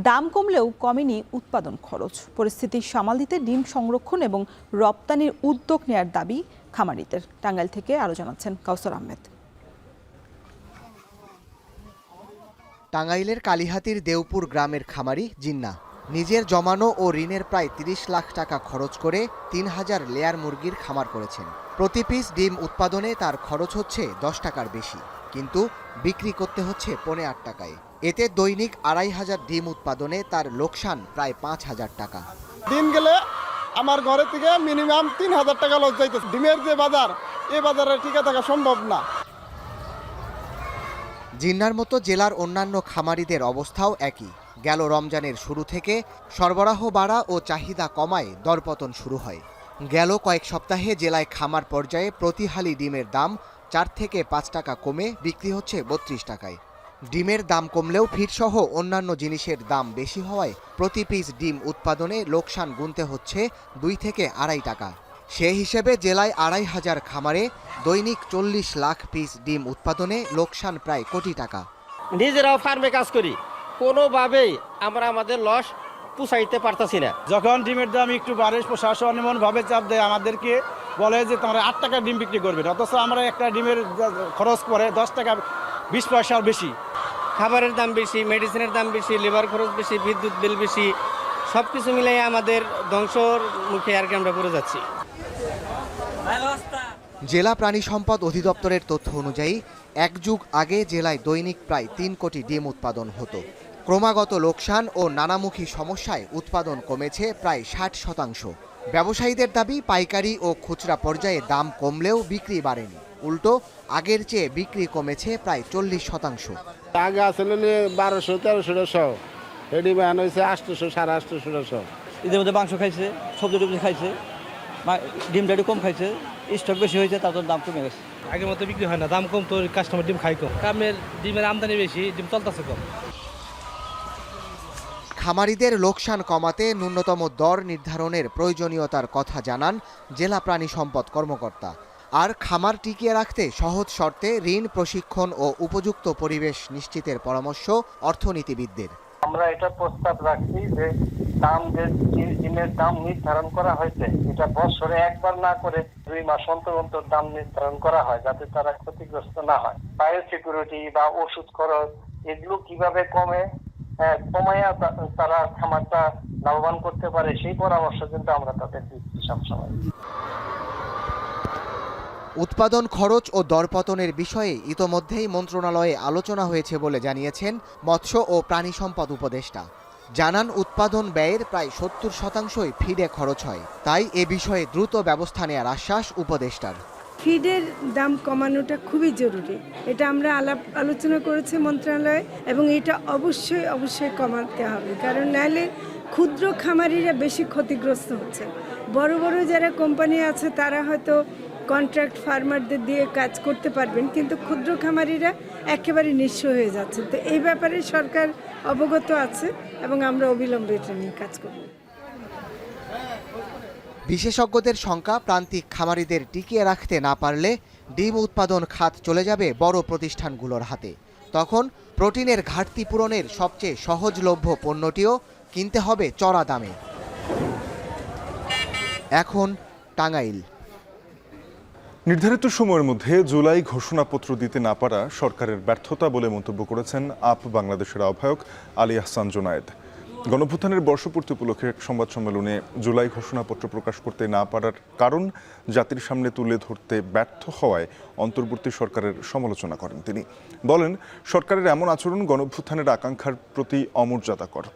দাম কমলেও কমেনি উৎপাদন খরচ। পরিস্থিতি সামাল দিতে ডিম সংরক্ষণ এবং রপ্তানির উদ্যোগ নেয়ার দাবি খামারিদের। টাঙ্গাইল থেকে আরও জানাচ্ছেন কাউসার আহমেদ। টাঙ্গাইলের কালিহাতির দেওপুর গ্রামের খামারি জিন্না নিজের জমানো ও ঋণের প্রায় 30 লাখ টাকা খরচ করে 3000 লেয়ার মুরগির খামার করেছেন। প্রতি পিস ডিম উৎপাদনে তার খরচ হচ্ছে 10 টাকার বেশি, কিন্তু বিক্রি করতে হচ্ছে 8.5 টাকায়। এতে দৈনিক 2,500 ডিম উৎপাদনে তার লোকসান প্রায় 5,000 টাকা। দিন গেলে আমার ঘরে থেকে মিনিমাম 3,000 টাকা লস যাইতেছে। ডিমের যে বাজার, এই বাজারে টিকে থাকা সম্ভব না। জিন্নার মতো জেলার অন্যান্য খামারিদের অবস্থাও একই। গেল রমজানের শুরু থেকে সরবরাহ বাড়া ও চাহিদা কমায় দরপতন শুরু হয়। গেল কয়েক সপ্তাহে জেলায় খামার পর্যায়ে প্রতি হালি ডিমের দাম 4 থেকে 5 টাকা কমে বিক্রি হচ্ছে 32 টাকায়। ডিমের দাম কমলেও ফিডসহ অন্যান্য জিনিসের দাম বেশি হওয়ায় প্রতি পিস ডিম উৎপাদনে লোকসান গুনতে হচ্ছে 2 থেকে 2.5 টাকা। সে হিসেবে জেলায় 2,500 খামারে দৈনিক 40 লাখ পিস ডিম উৎপাদনে লোকসান প্রায় কোটি টাকা। নিজেরাও ফার্মে কাজ করি, কোনোভাবেই আমরা আমাদের লস পুষাইতে পারতাছি না। যখন ডিমের দাম একটু বাড়ে, প্রশাসন এমনভাবে চাপ দেয় আমাদেরকে, বলে যে তোমরা 8 টাকা ডিম বিক্রি করবে, অথচ আমরা একটা ডিমের খরচ করে 10 টাকা 20 পয়সার বেশি। খাবারের দাম বেশি, মেডিসিনের দাম বেশি, লেবার খরচ বেশি, বিদ্যুৎ বিল বেশি, সব কিছু মিলিয়ে আমাদের ধ্বংসর মুখে আর কি আমরা পড়ে যাচ্ছি। জেলা প্রাণী সম্পদ অধিদপ্তরের তথ্য অনুযায়ী 1 যুগ আগে জেলায় দৈনিক প্রায় 3 কোটি ডিম উৎপাদন হতো। ক্রমাগত লোকসান ও নানামুখী সমস্যায় উৎপাদন কমেছে প্রায় 60%। ব্যবসায়ীদের দাবি পাইকারি ও খুচরা পর্যায়ে দাম কমলেও বিক্রি বাড়েনি, উল্টো আগের চেয়ে বিক্রি কমেছে প্রায় 40%। আগে আসলে 1200-1300 রেডি ম্যান হয়েছে 800-850। এদের মধ্যে মাংস খাইছে, সবজি টবজি খাইছে, ডিমটা একটু কম খাইছে, স্টক বেশি হয়েছে, তার দাম কমে গেছে। আগের মতো বিক্রি হয় না, দাম কম, তো কাস্টমার ডিম খাই কম। ডিমের আমদানি বেশি, ডিম চলতেছে কম। খামারিদের লোকসান কমাতে ন্যূনতম দর নির্ধারণের প্রয়োজনীয়তার কথা জানান জেলা প্রাণী সম্পদ কর্মকর্তা। আর খামার টিকিয়ে রাখতে সহজ শর্তে ঋণ, প্রশিক্ষণ ও উপযুক্ত পরিবেশ নিশ্চিতের পরামর্শ অর্থনীতিবিদদের। আমরা এটা প্রস্তাব রাখছি যে ডিমের দাম নির্ধারণ করা হয়েছে, এটা বছরে একবার না করে 2 মাস অন্তর অন্তর দাম নির্ধারণ করা হয়, যাতে তারা ক্ষতিগ্রস্ত না হয়। বায়োসিকিউরিটি বা ওষুধ খরচ এগুলো কিভাবে কমায়া তারা খামারটা লাভবান করতে পারে, সেই পরামর্শ কিন্তু আমরা তাদের দিচ্ছি সবসময়। উৎপাদন খরচ ও দরপতনের বিষয়ে ইতোমধ্যেই মন্ত্রণালয়ে আলোচনা হয়েছে বলে জানিয়েছেন মৎস্য ও প্রাণী সম্পদ উপদেষ্টা। জানান উৎপাদন ব্যয়ের প্রায় 70%ই ফিডে খরচ হয়, তাই এ বিষয়ে দ্রুত ব্যবস্থা নেওয়ার আশ্বাস উপদেষ্টার। ফিডের দাম কমানোটা খুবই জরুরি, এটা আমরা আলোচনা করেছি মন্ত্রণালয়ে, এবং এটা অবশ্যই কমাতে হবে, কারণ নাহলে ক্ষুদ্র খামারিরা বেশি ক্ষতিগ্রস্ত হচ্ছে। বড় বড় যারা কোম্পানি আছে তারা হয়তো কন্ট্রাক্ট ফার্মারদের দিয়ে কাজ করতে পারবেন, কিন্তু ক্ষুদ্র খামারিরা একেবারে নিঃস্ব হয়ে যাচ্ছে। তো এই ব্যাপারে সরকার অবগত আছে এবং আমরা অবিলম্বে এটা নিয়ে কাজ করব। বিশেষজ্ঞদের শঙ্কা, প্রান্তিক খামারিদের টিকিয়ে রাখতে না পারলে ডিম উৎপাদন খাত চলে যাবে বড় প্রতিষ্ঠানগুলোর হাতে। তখন প্রোটিনের ঘাটতি পূরণের সবচেয়ে সহজলভ্য পণ্যটিও কিনতে হবে চড়া দামে। এখন টাঙ্গাইল। নির্ধারিত সময়ের মধ্যে জুলাই ঘোষণাপত্র দিতে না পারা সরকারের ব্যর্থতা বলে মন্তব্য করেছেন আপ বাংলাদেশের আহ্বায়ক আলী আহসান জুনায়েদ। গণঅভ্যুত্থানের বর্ষপূর্তি উপলক্ষে এক সংবাদ সম্মেলনে জুলাই ঘোষণাপত্র প্রকাশ করতে না পারার কারণ জাতির সামনে তুলে ধরতে ব্যর্থ হওয়ায় অন্তর্বর্তী সরকারের সমালোচনা করেন তিনি। বলেন, সরকারের এমন আচরণ গণঅভ্যুত্থানের আকাঙ্ক্ষার প্রতি অমর্যাদাকর।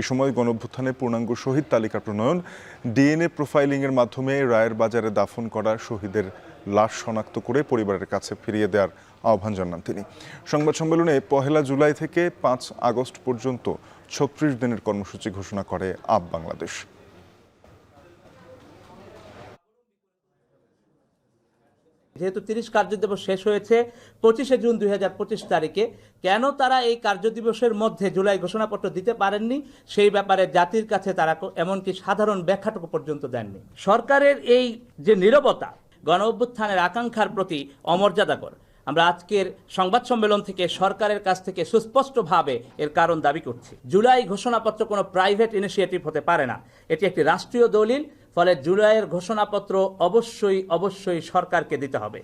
এ সময় গণঅভ্যুত্থানে পূর্ণাঙ্গ শহীদ তালিকা প্রণয়ন, ডিএনএ প্রোফাইলিংয়ের মাধ্যমে রায়ের বাজারে দাফন করা শহীদের লাশ শনাক্ত করে পরিবারের কাছে ফিরিয়ে দেওয়ার আহ্বান জানান তিনি। সংবাদ সম্মেলনে 1 জুলাই থেকে 5 আগস্ট পর্যন্ত 36 দিনের কর্মসূচি ঘোষণা করে আপ বাংলাদেশ। যেহেতু 30 কার্যদিবস শেষ হয়েছে 25 জুন 2025 তারিখে, কেন তারা এই কার্যদিবসের মধ্যে জুলাই ঘোষণাপত্র দিতে পারেননি সেই ব্যাপারে জাতির কাছে তারা এমনকি সাধারণ ব্যাখ্যাটুকু পর্যন্ত দেননি। সরকারের এই যে নীরবতা গণ অভ্যুত্থানের আকাঙ্ক্ষার প্রতি অমর্যাদাকর। আমরা আজকের সংবাদ সম্মেলন থেকে সরকারের কাছ থেকে সুস্পষ্টভাবে এর কারণ দাবি করছি। জুলাই ঘোষণাপত্র কোনো প্রাইভেট ইনিশিয়েটিভ হতে পারে না, এটি একটি রাষ্ট্রীয় দলিল। ফলে জুলাইয়ের ঘোষণাপত্র অবশ্যই সরকারকে দিতে হবে।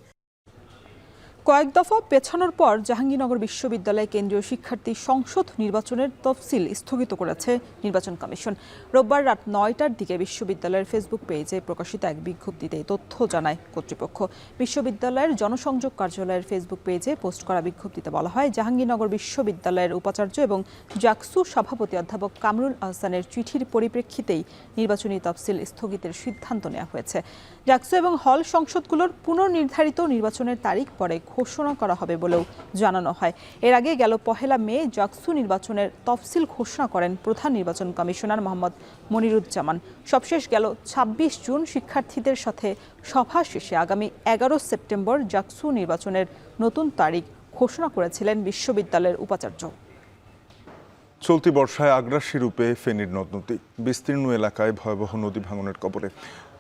কয়েক দফা পেছানোর পর জাহাঙ্গীরনগর বিশ্ববিদ্যালয় কেন্দ্রীয় শিক্ষার্থী সংসদ নির্বাচনের তফসিল স্থগিত করেছে নির্বাচন কমিশন। রোববার রাত ৯টার দিকে বিশ্ববিদ্যালয়ের ফেসবুক পেজে প্রকাশিত এক বিজ্ঞপ্তিতে তথ্য জানায় কর্তৃপক্ষ। বিশ্ববিদ্যালয়ের জনসংযোগ কার্যালয়ের ফেসবুক পেজে পোস্ট করা বিজ্ঞপ্তিতে বলা হয়, জাহাঙ্গীরনগর বিশ্ববিদ্যালয়ের উপাচার্য এবং জাকসু সভাপতি অধ্যাপক কামরুল আহসানের চিঠির পরিপ্রেক্ষিতেই নির্বাচনী তফসিল স্থগিতের সিদ্ধান্ত নেওয়া হয়েছে। জাকসু এবং হল সংসদগুলোর পুনর্নির্ধারিত নির্বাচনের তারিখ পরে ঘোষণা করা হবে বলেও জানানো হয়। এর আগে গেল ১ মে জাকসু নির্বাচনের তফসিল ঘোষণা করেন প্রধান নির্বাচন কমিশনার মোহাম্মদ মনিরুজ্জামান। সবশেষ গেল ২৬ জুন শিক্ষার্থীদের সাথে সভা শেষে আগামী ১১ সেপ্টেম্বর জাকসু নির্বাচনের নতুন তারিখ ঘোষণা করেছিলেন বিশ্ববিদ্যালয়ের উপাচার্য। চলতি বর্ষায় আগ্রাসী রূপে ফেনীর নদ নদী, বিস্তীর্ণ এলাকায় ভয়াবহ নদী ভাঙনের কবলে।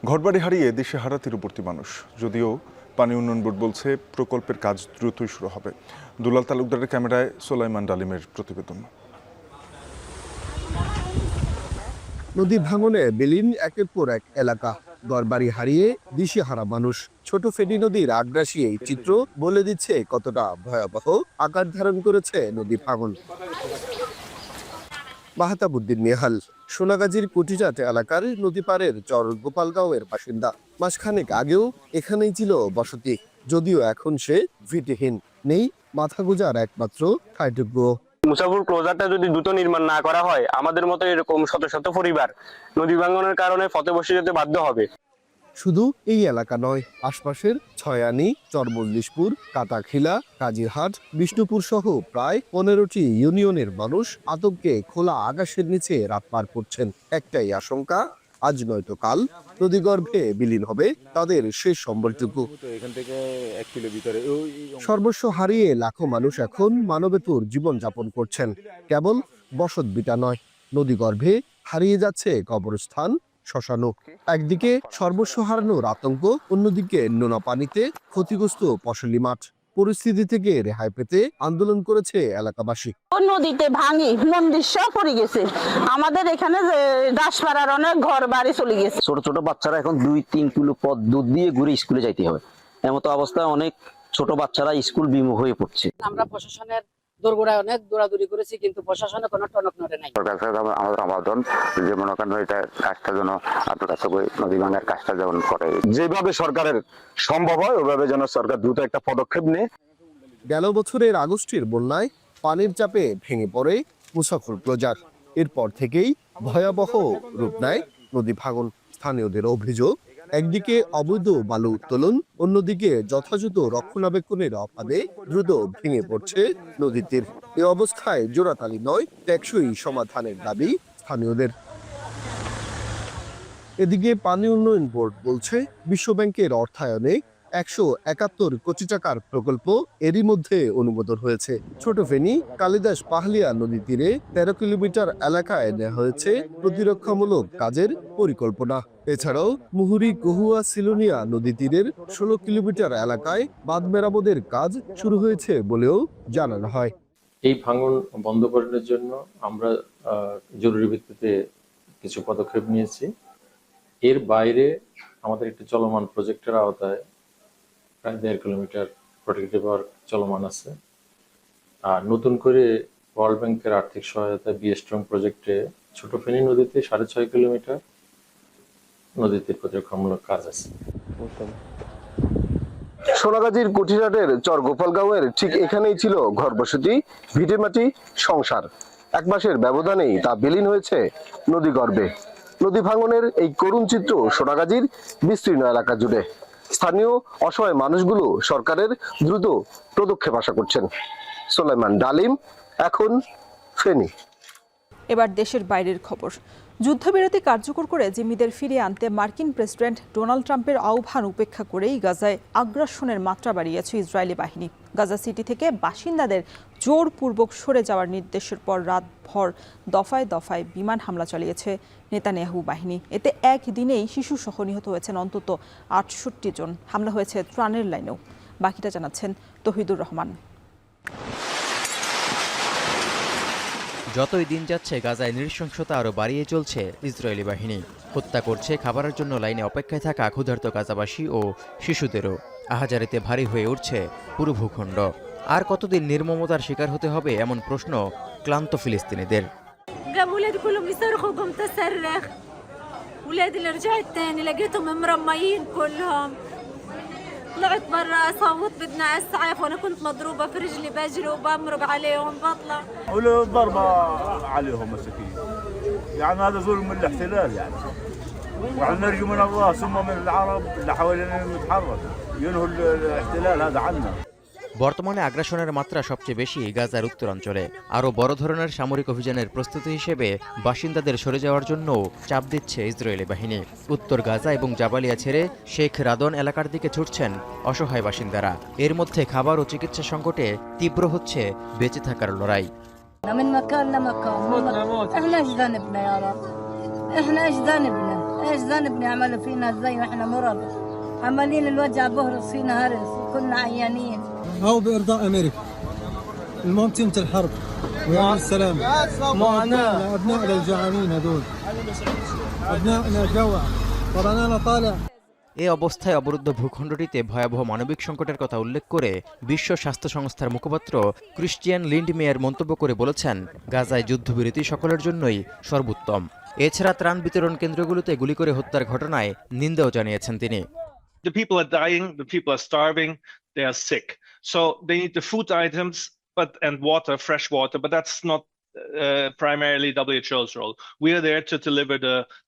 ঘরবাড়ি হারিয়ে দিশেহারা তীরবর্তী মানুষ। যদিও পানি উন্নয়ন বোর্ড বলছে প্রকল্পের কাজ দ্রুতই শুরু হবে। দুলাল তালুকদারের ক্যামেরায় সোলাইমান ডালিমের প্রতিবেদন। নদী ভাঙনে বিলীন একের পর এক এলাকা, ঘরবাড়ি হারিয়ে দিশেহারা মানুষ। ছোট ফেনী নদীর আগ্রাসী এই চিত্র বলে দিচ্ছে কতটা ভয়াবহ আকার ধারণ করেছে নদী ভাঙন। মাহতাবুদ্দিন নেহাল সোনাগাজীর কুটিরাট এলাকার নদী পাড়ের চর গোপালগাঁওয়ের বাসিন্দা। মাসখানেক আগেও এখানেই ছিল বসতি, যদিও এখন সে ভিটেহীন, নেই মাথা গোজার একমাত্র ঠাইটুকু। মুসাফুর ক্লোজারটা যদি দ্রুত নির্মাণ না করা হয়, আমাদের মতো এরকম শত শত পরিবার নদী ভাঙনের কারণে পথে বসে যেতে বাধ্য হবে। শুধু এই এলাকা নয়, আশপাশের ছয়ানি, চরমল্লিশপুর, কাটাখিলা, কাজিরহাট, বিষ্ণুপুর সহ প্রায় 15টি ইউনিয়নের মানুষ আতঙ্কে খোলা আকাশের নিচে রাত পার করছেন। একটাই আশঙ্কা, আজ নয়তো কাল নদীগর্ভে বিলীন হবে তাদের শেষ সম্বলটুকু। সর্বস্ব হারিয়ে লাখো মানুষ এখন মানবেতর জীবন যাপন করছেন। কেবল বসত বিটা নয়, নদীগর্ভে হারিয়ে যাচ্ছে কবরস্থান, শ্মশানও। একদিকে সর্বস্ব হারানোর আতঙ্ক, অন্যদিকে নোনা পানিতে ক্ষতিগ্রস্ত ফসলি মাঠ। পরিস্থিতি থেকে রেহাই পেতে আন্দোলন করেছে এলাকাবাসী। নদীতে ভাঙি মন্দির সব পড়ে গেছে, আমাদের এখানে দাসপাড়ার অনেক ঘর বাড়ি চলে গেছে। ছোট ছোট বাচ্চারা এখন 2-3 কিলো পথ দুধ দিয়ে ঘুরে স্কুলে যাইতে হবে, এমতো অবস্থায় অনেক ছোট বাচ্চারা স্কুল বিমুখ হয়ে পড়ছে। আমরা প্রশাসনের দোরগোড়ায় অনেক দৌড়াদৌড়ি করেছি, কিন্তু প্রশাসনে কোনো টনক নড়ে নাই। আমাদের আবেদন যে মনে করেন এটা কাজটা যেন আপনার কাছে নদী ভাঙার কাজটা যেমন করে, যেভাবে সরকারের সম্ভব হয় ওইভাবে যেন সরকার দ্রুত একটা পদক্ষেপ নেয়। গেল বছরের আগস্টের বন্যায় পানির চাপে ভেঙে পড়ে মুসাফুর ক্লোজার। এরপর থেকেই ভয়াবহ রূপ নেয় নদী ভাঙন। স্থানীয়দের অভিযোগ, একদিকে অবৈধ বালু উত্তোলন, অন্যদিকে যথাযথ রক্ষণাবেক্ষণের অভাবে দ্রুত ভেঙে পড়ছে নদীর তীর। এই অবস্থায় জোড়াতালি নয়, টেকসই সমাধানের দাবি স্থানীয়দের। এদিকে পানি উন্নয়ন বোর্ড বলছে, বিশ্বব্যাংকের অর্থায়নে 171 কোটি টাকার প্রকল্প এরই মধ্যে অনুমোদন হয়েছে। ছোট ফেনী কালিদাস পাহালিয়া নদী তীরে 13 কিলোমিটার এলাকায় নেওয়া হয়েছে প্রতিরক্ষামূলক কাজের পরিকল্পনা। এছাড়াও মুহুরী কহুয়া সিলোনিয়া নদী তীরের 16 কিলোমিটার এলাকায় বাঁধ মেরামতের কাজ শুরু হয়েছে বলেও জানানো হয়। এই ভাঙন বন্ধ করার জন্য আমরা জরুরি ভিত্তিতে কিছু পদক্ষেপ নিয়েছি। এর বাইরে আমাদের একটি চলমান প্রজেক্টের আওতায় প্রায় 1.5 কিলোমিটার প্রোটেক্টিভ ওয়ার্ক চলমান আছে। আর নতুন করে ওয়ার্ল্ড ব্যাংকের আর্থিক সহায়তায় বি স্ট্রং প্রজেক্টে ছোট ফেনী নদীতে 6.5 কিলোমিটার নদীতে প্রতিরক্ষামূলক কাজ আছে। সোনাগাজীর কুঠিরাটের চর গোপালগাঁওয়ের ঠিক এখানেই ছিল ঘরবসতি, ভিটেমাটি, সংসার। এক মাসের ব্যবধানেই তা বিলীন হয়েছে নদী গর্ভে। নদী ভাঙনের এই করুণ চিত্র সোনাগাজীর বিস্তীর্ণ এলাকা জুড়ে। স্থানীয় অসহায় মানুষগুলো সরকারের দ্রুত পদক্ষেপ আশা করছেন। সোলাইমান ডালিম, এখন ফেনী। এবার দেশের বাইরের খবর। যুদ্ধবিরতি কার্যকর করে জিম্মিদের ফিরিয়ে আনতে মার্কিন প্রেসিডেন্ট ডোনাল্ড ট্রাম্পের আহ্বান উপেক্ষা করেই গাজায় আগ্রাসনের মাত্রা বাড়িয়েছে ইসরায়েলি বাহিনী। গাজা সিটি থেকে বাসিন্দাদের জোরপূর্বক সরে যাওয়ার নির্দেশের পর রাতভর দফায় দফায় বিমান হামলা চালিয়েছে নেতানিয়াহু বাহিনী। এতে একদিনেই শিশুসহ নিহত হয়েছেন অন্তত 68 জন। হামলা হয়েছে ত্রাণের লাইনেও। বাকিটা জানাচ্ছেন তহিদুর রহমান। যতই দিন যাচ্ছে গাজায় নৃশংসতা আরও বাড়িয়ে চলছে ইসরায়েলি বাহিনী। হত্যা করছে খাবারের জন্য লাইনে অপেক্ষায় থাকা ক্ষুধার্ত গাজাবাসী ও শিশুদেরও। আহাজারিতে ভারী হয়ে উঠছে পুরো ভূখণ্ড। আর কতদিন নির্মমতার শিকার হতে হবে এমন প্রশ্ন ক্লান্ত ফিলিস্তিনিদের। ولادي اللي رجعت تاني لقيتهم مرميين كلهم. طلعت برا صوت بدنا اسعاف وانا كنت مضروبه في رجلي بجري وبمرق عليهم بطلع. ضربه عليهم مساكين. يعني هذا ظلم من الاحتلال يعني. ونرجو من الله ثم من العرب اللي حوالينا نتحرك ينهوا الاحتلال هذا عنا. বর্তমানে আগ্রাসনের মাত্রা সবচেয়ে বেশি গাজার উত্তরাঞ্চলে। আরও বড় ধরনের সামরিক অভিযানের প্রস্তুতি হিসেবে বাসিন্দাদের সরে যাওয়ার জন্য চাপ দিচ্ছে ইসরায়েলি বাহিনী। উত্তর গাজা এবং জাবালিয়া ছেড়ে শেখ রাদন এলাকার দিকে ছুটছেন অসহায় বাসিন্দারা। এর মধ্যে খাবার ও চিকিৎসা সংকটে তীব্র হচ্ছে বেঁচে থাকার লড়াই। عمالين الوجع بهرس فينا هرس وكنا عيانين. أو بإرضاء أمريكا. المهم تنتهي الحرب ويعمل السلام. معنا أبنائنا الجوعانين هذول. أبنائنا جوع. طبعا أنا طالع. এ অবস্থায় অবরুদ্ধ ভূখণ্ডটিতে ভয়াবহ মানবিক সংকটের কথা উল্লেখ করে বিশ্ব স্বাস্থ্য সংস্থার মুখপাত্র ক্রিশ্চিয়ান লিন্ডমেয়ার মন্তব্য করে বলেছেন, গাজায় যুদ্ধবিরতি সকলের জন্যই সর্বোত্তম। এছাড়া ত্রাণ বিতরণ কেন্দ্রগুলোতে গুলি করে হত্যার ঘটনায় নিন্দাও জানিয়েছেন তিনি। The people are dying, the people are starving, they are sick. So they need the food items and water, fresh water, but that's not primarily WHO's role. We are there to deliver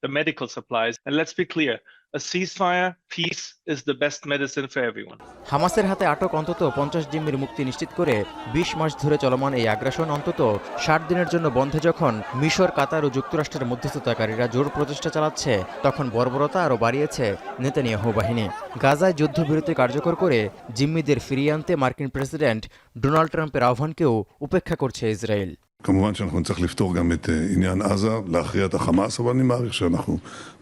the medical supplies. And let's be clear, a ceasefire, peace is the best medicine for everyone. হামাসের হাতে আটক অন্তত 50 জিম্মির মুক্তি নিশ্চিত করে 20 মাস ধরে চলমান এই আগ্রাসন অন্তত 60 দিনের জন্য বন্ধে যখন মিশর, কাতার ও যুক্তরাষ্ট্রের মধ্যস্থতাকারীরা জোর প্রচেষ্টা চালাচ্ছে, তখন বর্বরতা আরও বাড়িয়েছে নেতানিয়াহু বাহিনী। গাজায় যুদ্ধবিরতি কার্যকর করে জিম্মিদের ফিরিয়ে আনতে মার্কিন প্রেসিডেন্ট ডোনাল্ড ট্রাম্পের আহ্বানকেও উপেক্ষা করছে ইসরায়েল। כמובן שאנחנו נצטרך לפתור גם את עניין עזה, להכריע את החמאס, אבל אני מעריך שאנחנו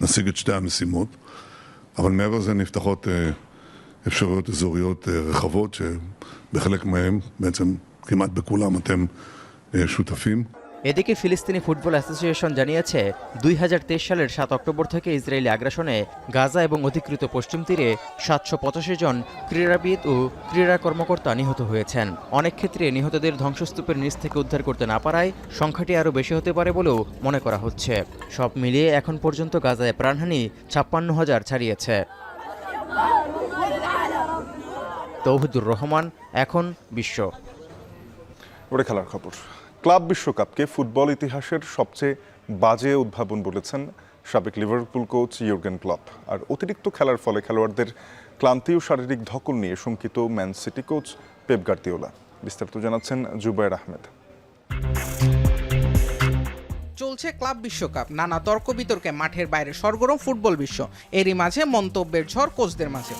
נשיג את שתי המשימות. אבל מעבר לזה נפתחות אפשרויות אזוריות רחבות, שבחלק מהם, בעצם כמעט בכולם אתם שותפים. এদিকে ফিলিস্তিনি ফুটবল অ্যাসোসিয়েশন জানিয়েছে 2023 সালের 7 অক্টোবর থেকে ইসরায়েলি আগ্রাসনে গাজা এবং অধিকৃত পশ্চিম তীরে 785 জন ক্রীড়াবিদ ও ক্রীড়া কর্মকর্তা নিহত হয়েছেন। অনেক ক্ষেত্রে নিহতদের ধ্বংসস্তূপের নিচ থেকে উদ্ধার করতে না পারায় সংখ্যাটি আরও বেশি হতে পারে বলেও মনে করা হচ্ছে। সব মিলিয়ে এখন পর্যন্ত গাজায় প্রাণহানি 56,000 ছাড়িয়েছে। তৌহিদুর রহমান, এখন বিশ্ব। ওরে খেলার খবর। ক্লাব বিশ্বকাপকে ফুটবল ইতিহাসের সবচেয়ে বাজে উদ্ভাবন বলেছেন সাবেক লিভারপুল কোচ ইয়র্গেন ক্লপ। আর অতিরিক্ত খেলার ফলে খেলোয়াড়দের ক্লান্তি ও শারীরিক ধকল নিয়ে শঙ্কিত Man City coach Pep Guardiola. বিস্তারিত জানাচ্ছেন জুবায়ের আহমেদ। চলছে ক্লাব বিশ্বকাপ, নানা তর্ক বিতর্কে মাঠের বাইরে সরগরম ফুটবল বিশ্ব। এরই মাঝে মন্তব্যের ঝড় কোচদের মাঝে।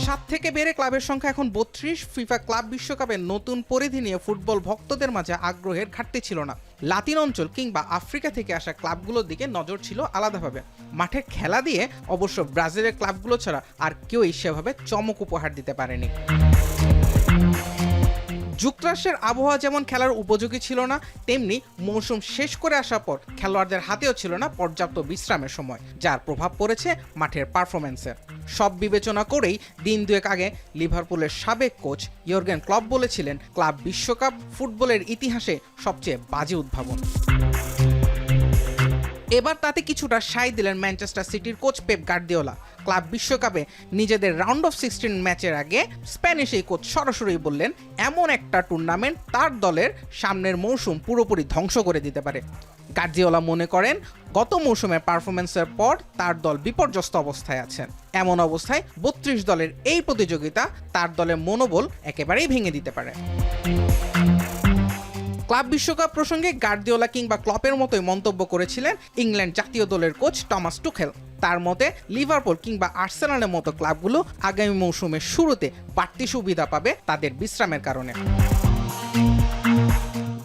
7 থেকে বেড়ে ক্লাবের সংখ্যা এখন 32। ফিফা ক্লাব বিশ্বকাপের নতুন পরিধি নিয়ে ফুটবল ভক্তদের মাঝে আগ্রহের ঘাটতি ছিল না। লাতিন অঞ্চল কিংবা আফ্রিকা থেকে আসা ক্লাবগুলোর দিকে নজর ছিল আলাদাভাবে। মাঠে খেলা দিয়ে অবশ্য ব্রাজিলের ক্লাবগুলো ছাড়া আর কেউই সেভাবে চমক উপহার দিতে পারেনি। যুক্তরাষ্ট্রের আবহাওয়া যেমন খেলার উপযোগী ছিল না, তেমনি মৌসুম শেষ করে আসার পর খেলোয়াড়দের হাতেও ছিল না পর্যাপ্ত বিশ্রামের সময়, যার প্রভাব পড়েছে মাঠের পারফরম্যান্সে। সব বিবেচনা করেই দিন দুয়েক আগে লিভারপুলের সাবেক কোচ ইয়র্গেন ক্লপ বলেছিলেন, ক্লাব বিশ্বকাপ ফুটবলের ইতিহাসে সবচেয়ে বাজে উদ্ভাবন। এবার তাতে কিছুটা সায় দিলেন ম্যানচেস্টার সিটির কোচ পেপ গার্দিওলা। ক্লাব বিশ্বকাপে নিজেদের রাউন্ড অফ 16 ম্যাচের আগে স্প্যানিশ এই কোচ সরাসরি বললেন, এমন একটা টুর্নামেন্ট তার দলের সামনের মৌসুম পুরোপুরি ধ্বংস করে দিতে পারে। গার্দিওলা মনে করেন, গত মৌসুমের পারফরমেন্সের পর তার দল বিপর্যস্ত অবস্থায় আছেন। এমন অবস্থায় 32 দলের এই প্রতিযোগিতা তার দলের মনোবল একেবারেই ভেঙে দিতে পারে। ক্লাব বিশ্বকাপ প্রসঙ্গে গার্দিওলা কিংবা ক্লপের মতোই মন্তব্য করেছিলেন ইংল্যান্ড জাতীয় দলের কোচ টমাস টুখেল। তার মতে লিভারপুল কিংবা আর্সেনালের মতো ক্লাবগুলো আগামী মৌসুমের শুরুতে বাড়তি সুবিধা পাবে তাদের বিশ্রামের কারণে।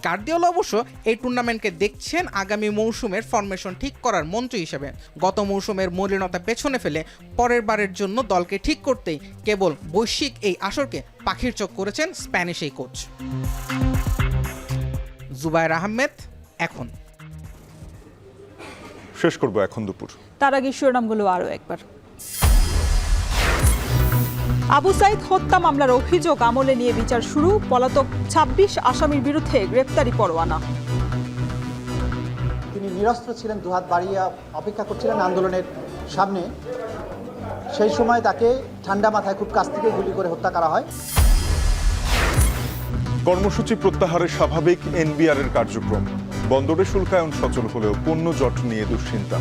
গার্দিওলা অবশ্য এই টুর্নামেন্টকে দেখছেন আগামী মৌসুমের ফরমেশন ঠিক করার মঞ্চ হিসেবে। গত মৌসুমের মলিনতা পেছনে ফেলে পরের বারের জন্য দলকে ঠিক করতেই কেবল বৈশ্বিক এই আসরকে পাখির চোখ করেছেন স্প্যানিশ এই কোচ। জুবায়ের আহমেদ, এখন। শেষ করব এখন দুপুর। তার আগে শিরোনামগুলো আরও একবার। আবু সাইদ হত্যা মামলার অভিযোগ আমলে নিয়ে বিচার শুরু, পলাতক ২৬ আসামির বিরুদ্ধে গ্রেপ্তারি পরোয়ানা। তিনি নিরস্ত্র ছিলেন, দুহাত বাড়িয়ে অপেক্ষা করছিলেন আন্দোলনের সামনে। সেই সময় তাকে ঠান্ডা মাথায় খুব কাছ থেকে গুলি করে হত্যা করা হয়। কর্মসূচি প্রত্যাহারের স্বাভাবিক এনবিআরের কার্যক্রম, বন্দরে শুল্কায়ন সচল হলেও পণ্য জট নিয়ে দুশ্চিন্তা।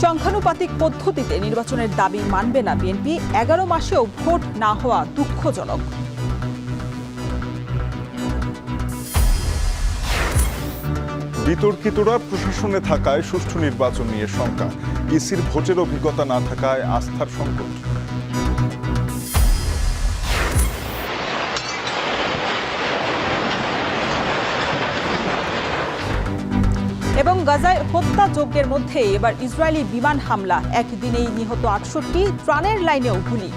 সংখ্যানুপাতিক পদ্ধতিতে নির্বাচনের দাবি মানবে না বিএনপি, 11 মাসেও ভোট না হওয়া দুঃখজনক। বিতর্কিতরা প্রশাসনে থাকায় সুষ্ঠু নির্বাচন নিয়ে শঙ্কা, ইসির ভোটের অভিজ্ঞতা না থাকায় আস্থার সংকট। এবং গাজায় হত্যাযজ্ঞের মধ্যে এবার ইসরায়েলি বিমান হামলা, একদিনেই নিহত ৬৮, ত্রাণের লাইনেও গুলি।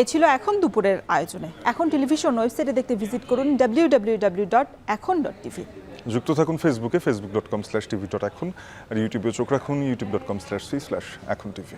এ ছিল এখন দুপুরের আয়োজনে। এখন টেলিভিশন ওয়েবসাইটে দেখতে ভিজিট করুন www.ekhon.tv। যুক্ত থাকুন ফেসবুকে facebook.com/tv.ekhon আর ইউটিউবে চোখ রাখুন youtube.com/c/ekhon tv।